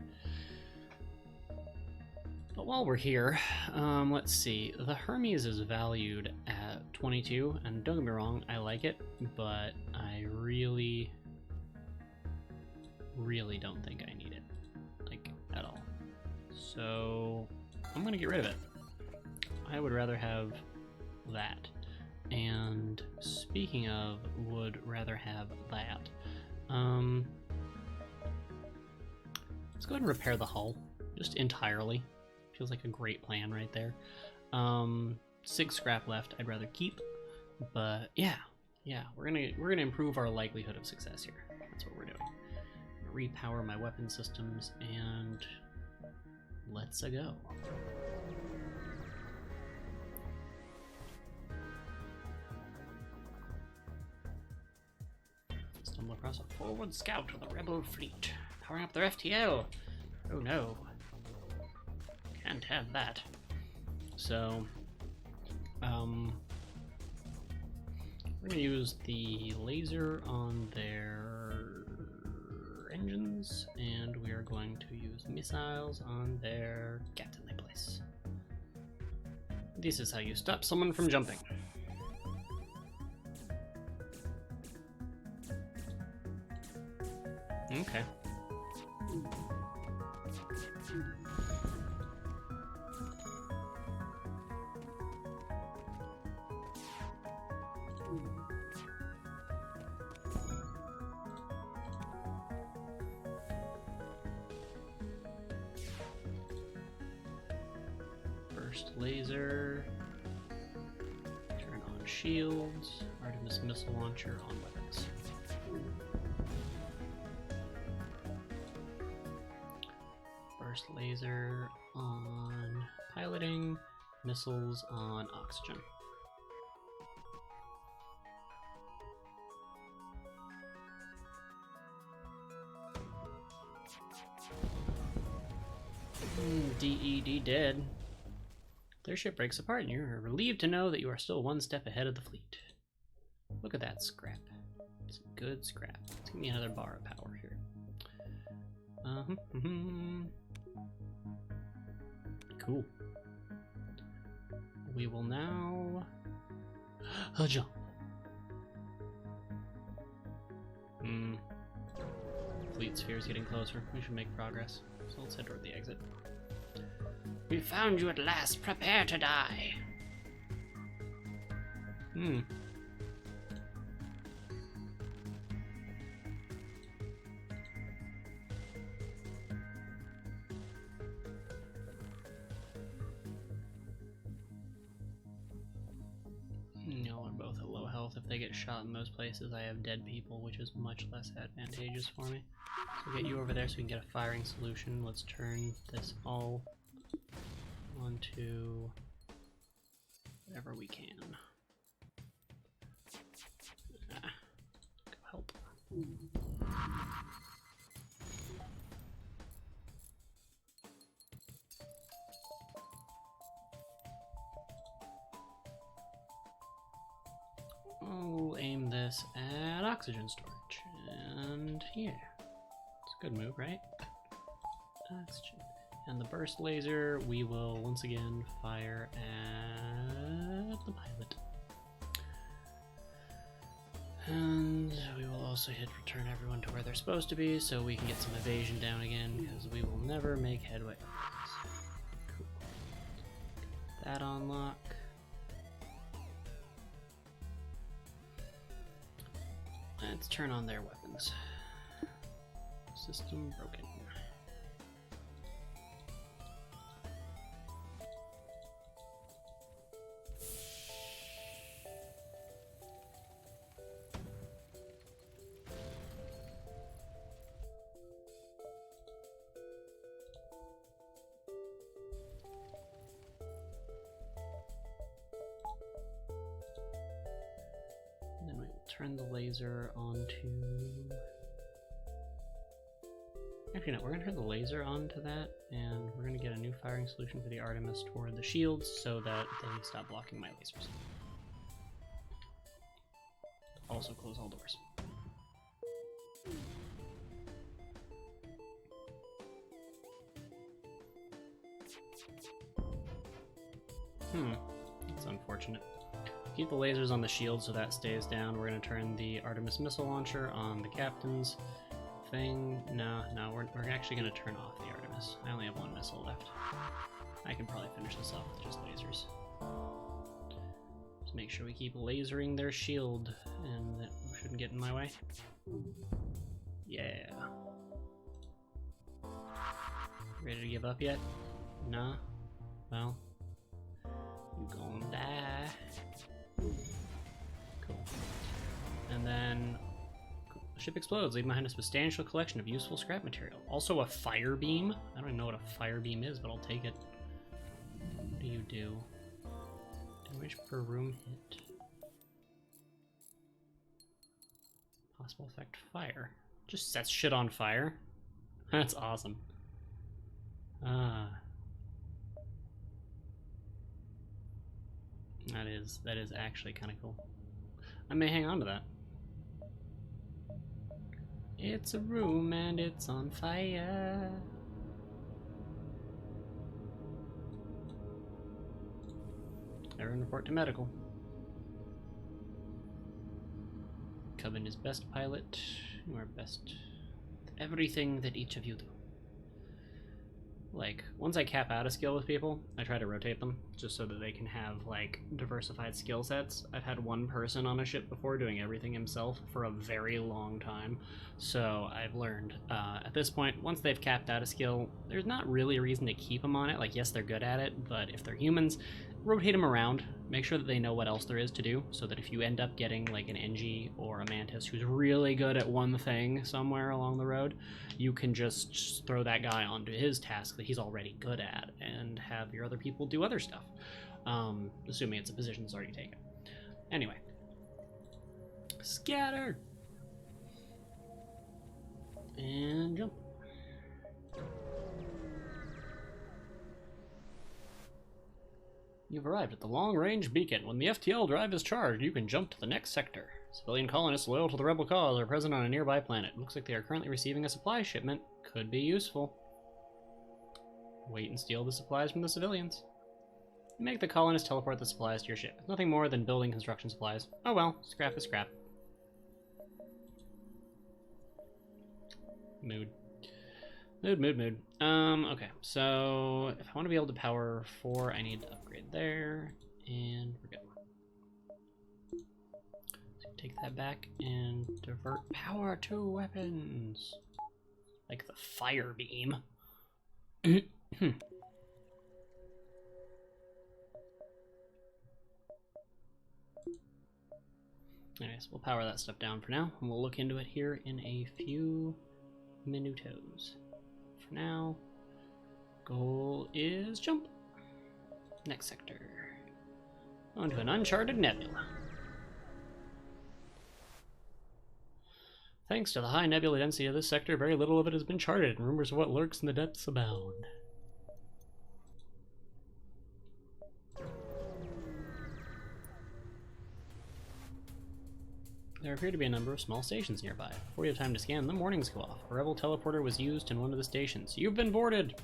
But while we're here, let's see. The Hermes is valued at 22, and don't get me wrong, I like it, but I really don't think I need it, like, at all. So I'm gonna get rid of it. I would rather have that. And speaking of, would rather have that. Let's go ahead and repair the hull, just entirely. Feels like a great plan right there. 6 scrap left. I'd rather keep, but yeah, we're gonna improve our likelihood of success here. That's what we're doing. Repower my weapon systems and let's go. Stumble across a forward scout of the rebel fleet, powering up their FTL. Oh no. Can't have that. So, we're gonna use the laser on their engines, and we are going to use missiles on their captain they place. This is how you stop someone from jumping. Okay. First laser. Turn on shields. Artemis missile launcher on weapons. First laser on piloting, missiles on oxygen. DED dead. Their ship breaks apart and you're relieved to know that you are still one step ahead of the fleet. Look at that scrap. Some good scrap. Let's give me another bar of power here. Cool. We will now jump. Fleet sphere is getting closer. We should make progress. So let's head toward the exit. We found you at last. Prepare to die. No, we're both at low health. If they get shot in those places, I have dead people, which is much less advantageous for me. So get you over there so we can get a firing solution. Let's turn this all onto whatever we can. Go help. We'll aim this at oxygen storage. And here. It's a good move, right? Oxygen. And the burst laser, we will once again fire at the pilot. And we will also hit return everyone to where they're supposed to be so we can get some evasion down again, because we will never make headway. Cool. That on lock. Let's turn on their weapons. System broken. turn the laser onto... Actually, no, we're going to turn the laser onto that, and we're going to get a new firing solution for the Artemis toward the shields so that they stop blocking my lasers. Also close all doors. That's unfortunate. Keep the lasers on the shield so that stays down. We're going to turn the Artemis missile launcher on the captain's thing. No, we're actually going to turn off the Artemis. I only have one missile left. I can probably finish this off with just lasers. Just make sure we keep lasering their shield, and that shouldn't get in my way. Yeah. Ready to give up yet? Nah? Well, you gonna die. Cool. And then the ship explodes, leaving behind a substantial collection of useful scrap material. Also a fire beam. I don't even know what a fire beam is, but I'll take it. What do you do? Damage per room hit. Possible effect fire. Just sets shit on fire. That's awesome. That is actually kind of cool. I may hang on to that. It's a room and it's on fire. Everyone report to medical. Coven is best pilot. You are best at everything that each of you do. Like, once I cap out a skill with people, I try to rotate them, just so that they can have, like, diversified skill sets. I've had one person on a ship before doing everything himself for a very long time, so I've learned, at this point, once they've capped out a skill, there's not really a reason to keep them on it. Like, yes, they're good at it, but if they're humans, rotate them around, make sure that they know what else there is to do, so that if you end up getting, like, an NG or a Mantis who's really good at one thing somewhere along the road, you can just throw that guy onto his task that he's already good at, and have your other people do other stuff. Assuming it's a position that's already taken. Anyway. Scatter! And jump. You've arrived at the long-range beacon. When the FTL drive is charged, you can jump to the next sector. Civilian colonists loyal to the rebel cause are present on a nearby planet. Looks like they are currently receiving a supply shipment. Could be useful. Wait and steal the supplies from the civilians. Make the colonists teleport the supplies to your ship. Nothing more than building construction supplies. Oh well, scrap is scrap. Mood. Mood. Okay, so if I want to be able to power 4, I need to upgrade there, and we're good. So take that back and divert power to weapons. Like the fire beam. Anyways, we'll power that stuff down for now, and we'll look into it here in a few minutos. For now, goal is jump. Next sector. Onto an uncharted nebula. Thanks to the high nebula density of this sector, very little of it has been charted, and rumors of what lurks in the depths abound. There appear to be a number of small stations nearby. Before you have time to scan them, warnings go off. A rebel teleporter was used in one of the stations. You've been boarded!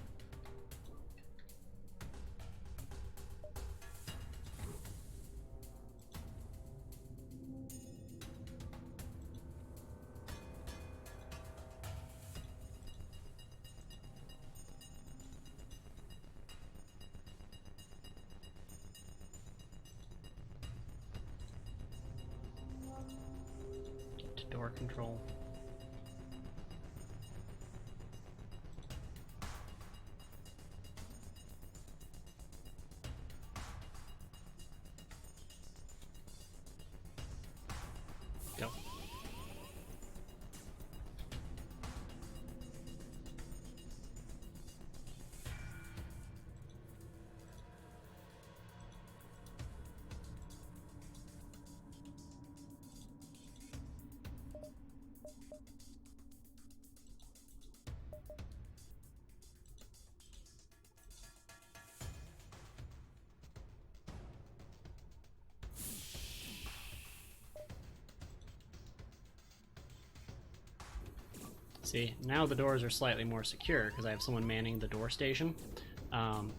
Door control. Go. See, now the doors are slightly more secure because I have someone manning the door station.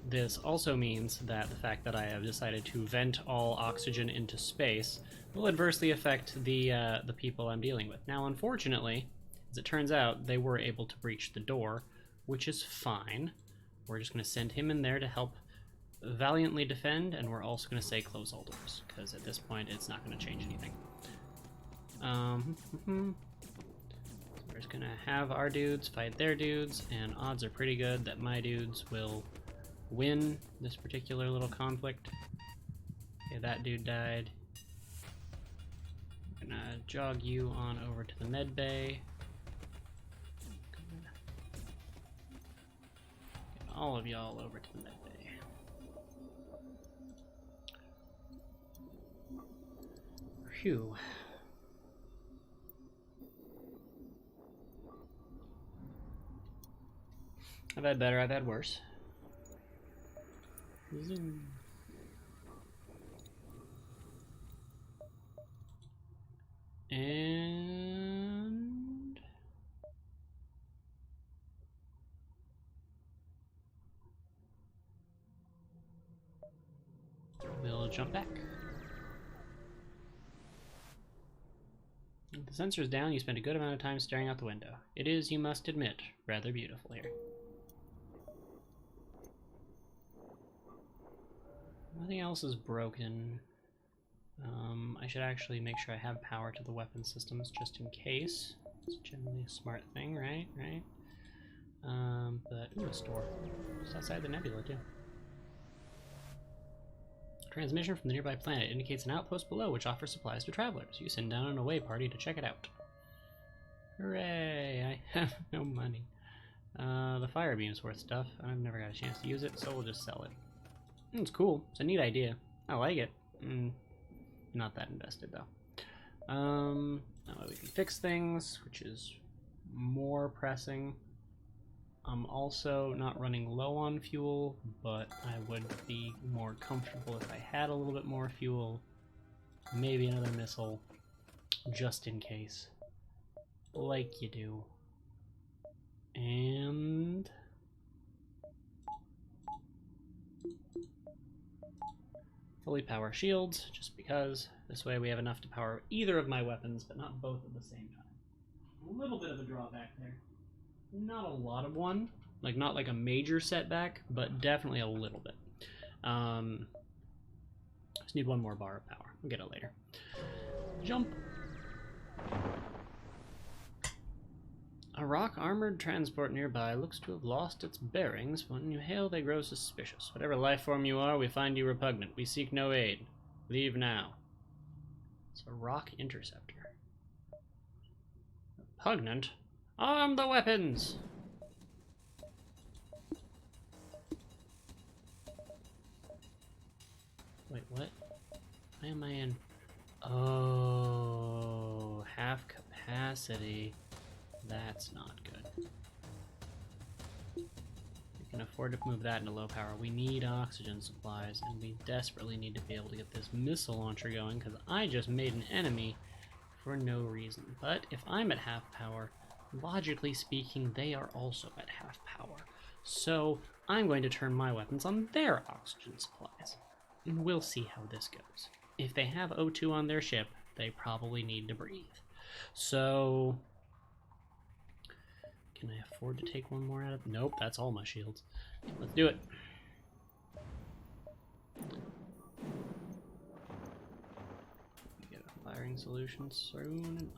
This also means that the fact that I have decided to vent all oxygen into space will adversely affect the people I'm dealing with. Now, unfortunately, as it turns out, they were able to breach the door, which is fine. We're just going to send him in there to help valiantly defend, and we're also going to say close all doors, because at this point it's not going to change anything. We're just going to have our dudes fight their dudes, and odds are pretty good that my dudes will win this particular little conflict. Okay, that dude died. I'm going to jog you on over to the med bay. Get all of y'all over to the med bay. Phew. I've had better, I've had worse. Zoom. And we'll jump back. With the sensors down, you spend a good amount of time staring out the window. It is, you must admit, rather beautiful here. Nothing else is broken. I should actually make sure I have power to the weapon systems just in case. It's generally a smart thing, right? But, ooh, a store. Just outside the nebula, too. Transmission from the nearby planet indicates an outpost below which offers supplies to travelers. You send down an away party to check it out. Hooray! I have no money. The fire beam's worth stuff. I've never got a chance to use it, so we'll just sell it. It's cool. It's a neat idea. I like it. Not that invested, though. That way we can fix things, which is more pressing. I'm also not running low on fuel, but I would be more comfortable if I had a little bit more fuel. Maybe another missile, just in case. Like you do. And fully power shields, just because. This way we have enough to power either of my weapons, but not both at the same time. A little bit of a drawback there. Not a lot of one. Like, not like a major setback, but definitely a little bit. Just need one more bar of power. We'll get it later. Jump! A rock-armored transport nearby looks to have lost its bearings. When you hail, they grow suspicious. Whatever life form you are, we find you repugnant. We seek no aid. Leave now. It's a rock interceptor. Repugnant? Arm the weapons! Wait, what? Why am I in? Oh, half capacity. That's not good. We can afford to move that into low power. We need oxygen supplies, and we desperately need to be able to get this missile launcher going, because I just made an enemy for no reason. But if I'm at half power, logically speaking, they are also at half power. So I'm going to turn my weapons on their oxygen supplies. And we'll see how this goes. If they have O2 on their ship, they probably need to breathe. So can I afford to take one more out of... Nope, that's all my shields. Let's do it. Get a firing solution soon.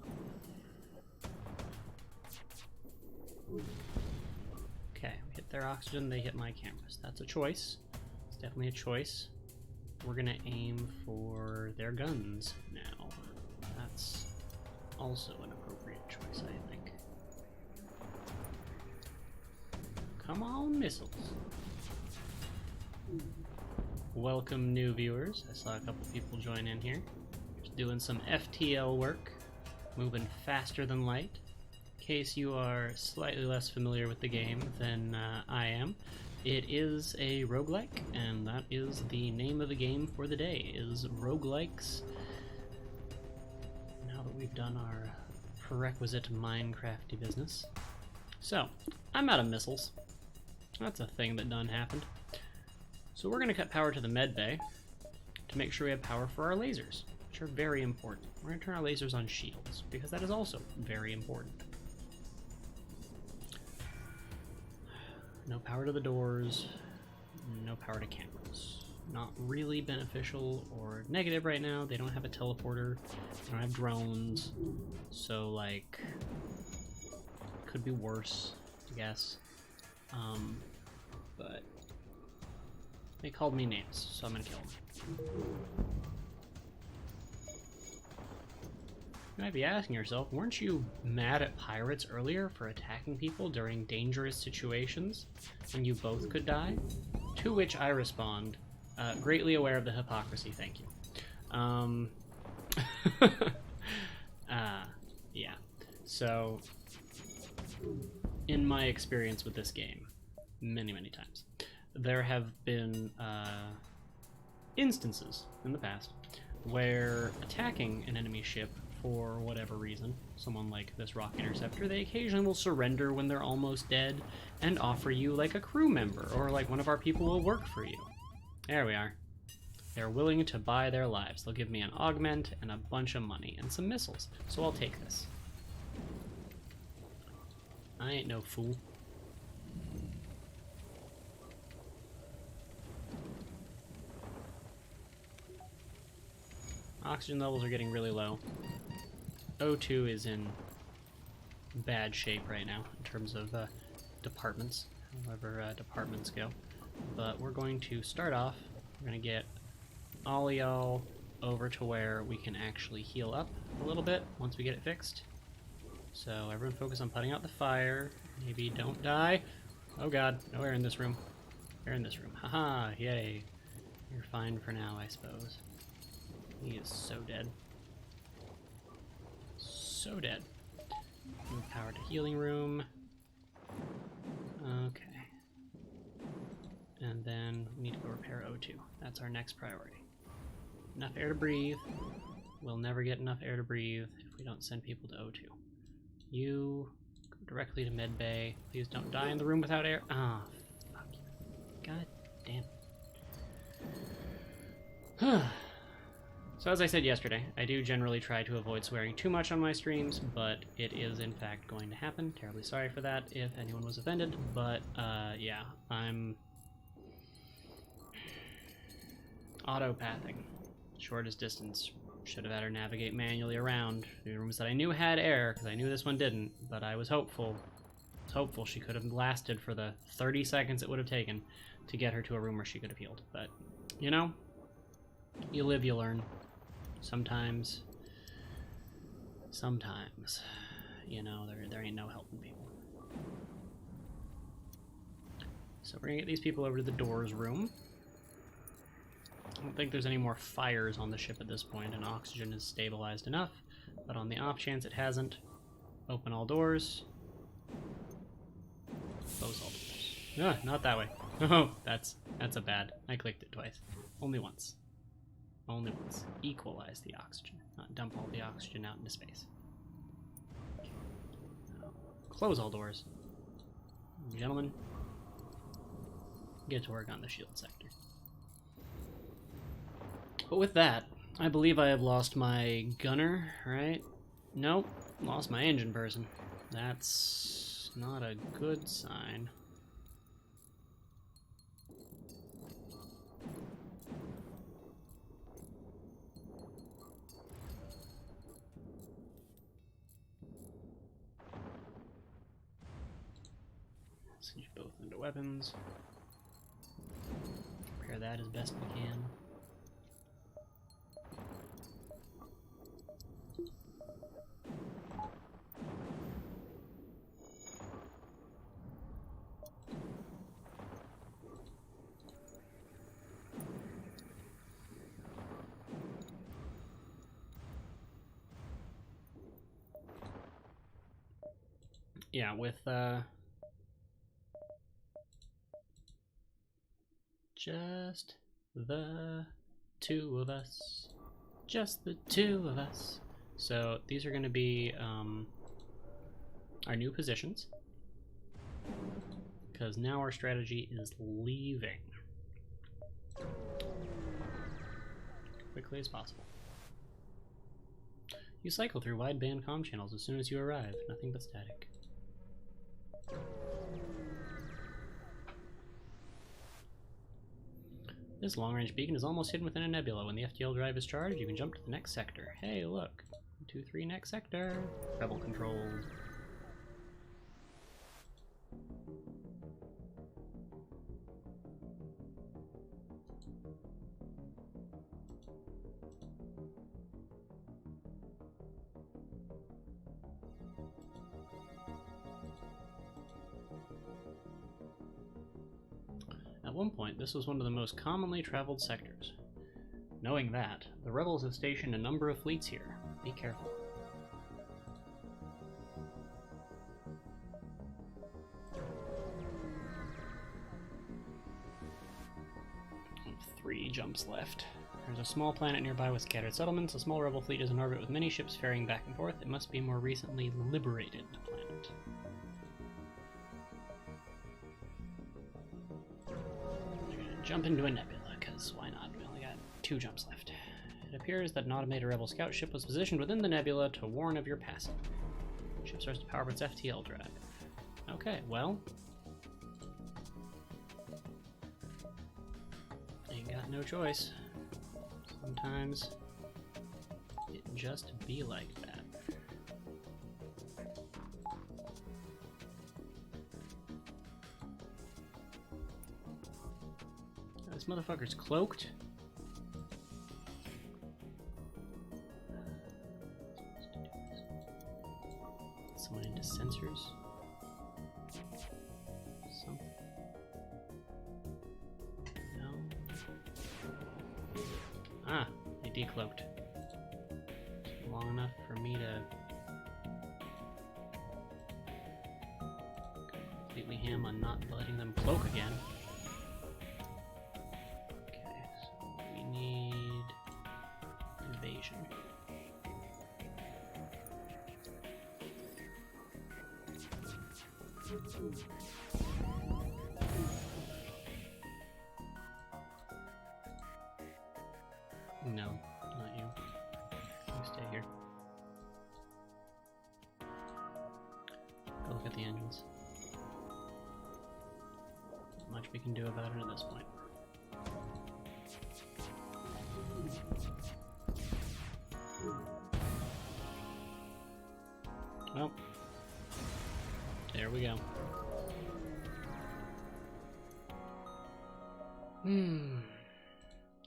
Okay, we hit their oxygen, they hit my cameras. That's a choice. It's definitely a choice. We're gonna aim for their guns now. That's also an appropriate choice, I think. Come on, missiles. Welcome, new viewers. I saw a couple people join in here. Just doing some FTL work, moving faster than light. In case you are slightly less familiar with the game than I am, it is a roguelike, and that is the name of the game for the day, is roguelikes. Now that we've done our prerequisite Minecrafty business, So, I'm out of missiles. That's a thing that done happened. So we're going to cut power to the med bay to make sure we have power for our lasers, which are very important. We're going to turn our lasers on shields, because that is also very important. No power to the doors, no power to cameras. Not really beneficial or negative right now. They don't have a teleporter, they don't have drones, so like, could be worse, I guess. But they called me names, so I'm gonna kill them. You might be asking yourself, weren't you mad at pirates earlier for attacking people during dangerous situations when you both could die? To which I respond, greatly aware of the hypocrisy, thank you. Yeah. So, in my experience with this game, many times, there have been instances in the past where attacking an enemy ship for whatever reason, someone like this rock interceptor, they occasionally will surrender when they're almost dead and offer you like a crew member, or like one of our people will work for you. There we are. They're willing to buy their lives. They'll give me an augment and a bunch of money and some missiles, so I'll take this. I ain't no fool. Oxygen levels are getting really low. O2 is in bad shape right now in terms of departments, however departments go. But we're going to start off, we're going to get all y'all over to where we can actually heal up a little bit once we get it fixed. So everyone focus on putting out the fire. Maybe don't die. Oh god, no air in this room. Air in this room. Haha, yay. You're fine for now, I suppose. He is so dead. So dead. Move power to healing room. Okay. And then we need to go repair O2. That's our next priority. Enough air to breathe. We'll never get enough air to breathe if we don't send people to O2. You go directly to med bay. Please don't die in the room without air. Ah, fuck you. God damn. So as I said yesterday, I do generally try to avoid swearing too much on my streams, but it is in fact going to happen. Terribly sorry for that if anyone was offended, but yeah, I'm autopathing. Shortest distance. Should have had her navigate manually around the rooms that I knew had air, because I knew this one didn't, but I was hopeful. She could have lasted for the 30 seconds it would have taken to get her to a room where she could have healed. But, you know, you live, you learn. Sometimes, you know, there ain't no helping people. So we're gonna get these people over to the doors room. I don't think there's any more fires on the ship at this point, and oxygen is stabilized enough, but on the off chance it hasn't, open all doors. Close all doors. Ah, not that way. Oh, that's a bad. I clicked it twice. Only once. Only once. Equalize the oxygen, not dump all the oxygen out into space. Okay. Now, close all doors. Gentlemen, get to work on the shield sector. But with that, I believe I have lost my gunner, right? Nope, lost my engine person. That's not a good sign. Send you both into weapons. Repair that as best we can. Yeah, with just the two of us. Just the two of us. So these are going to be our new positions. because now our strategy is leaving. Quickly as possible. You cycle through wideband comm channels as soon as you arrive. Nothing but static. This long-range beacon is almost hidden within a nebula. When the FTL drive is charged, you can jump to the next sector. Hey, look. 2-3 next sector. Rebel controlled. At one point, this was one of the most commonly traveled sectors. Knowing that, the rebels have stationed a number of fleets here. Be careful. I have 3 jumps left. There's a small planet nearby with scattered settlements. A small rebel fleet is in orbit with many ships ferrying back and forth. It must be a more recently liberated planet. Jump into a nebula, because why not? We only got 2 jumps left. It appears that an automated rebel scout ship was positioned within the nebula to warn of your passing. The ship starts to power up its FTL drive. Okay, well... ain't got no choice. Sometimes it just be like that. This motherfucker's cloaked. Someone into sensors. Something. No. Ah, they decloaked. Long enough for me to completely ham on not letting them cloak again. No, not you. You stay here. Go look at the engines. Not much we can do about it at this point. Well, there we go.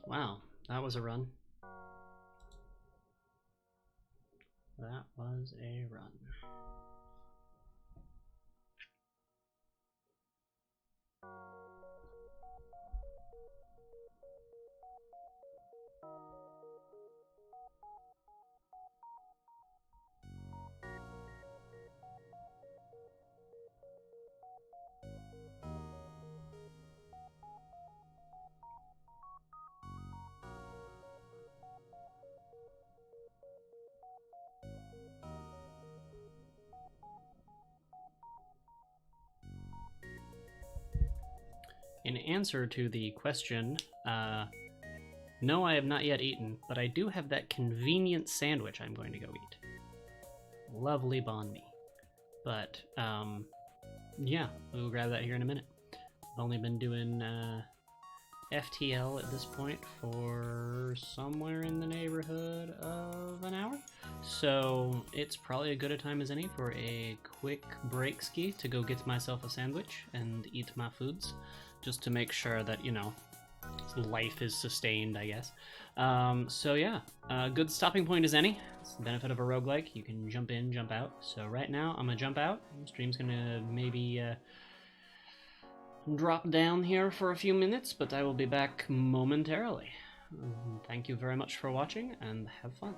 Wow, that was a run. That was a run. In answer to the question, no, I have not yet eaten, but I do have that convenient sandwich I'm going to go eat. Lovely banh mi. But, yeah, we'll grab that here in a minute. I've only been doing FTL at this point for somewhere in the neighborhood of an hour. So it's probably as good a time as any for a quick break ski to go get myself a sandwich and eat my foods, just to make sure that, you know, life is sustained, I guess. So yeah, good stopping point as any. It's the benefit of a roguelike. You can jump in, jump out. So right now, I'm gonna jump out. The stream's gonna maybe drop down here for a few minutes, but I will be back momentarily. Thank you very much for watching, and have fun.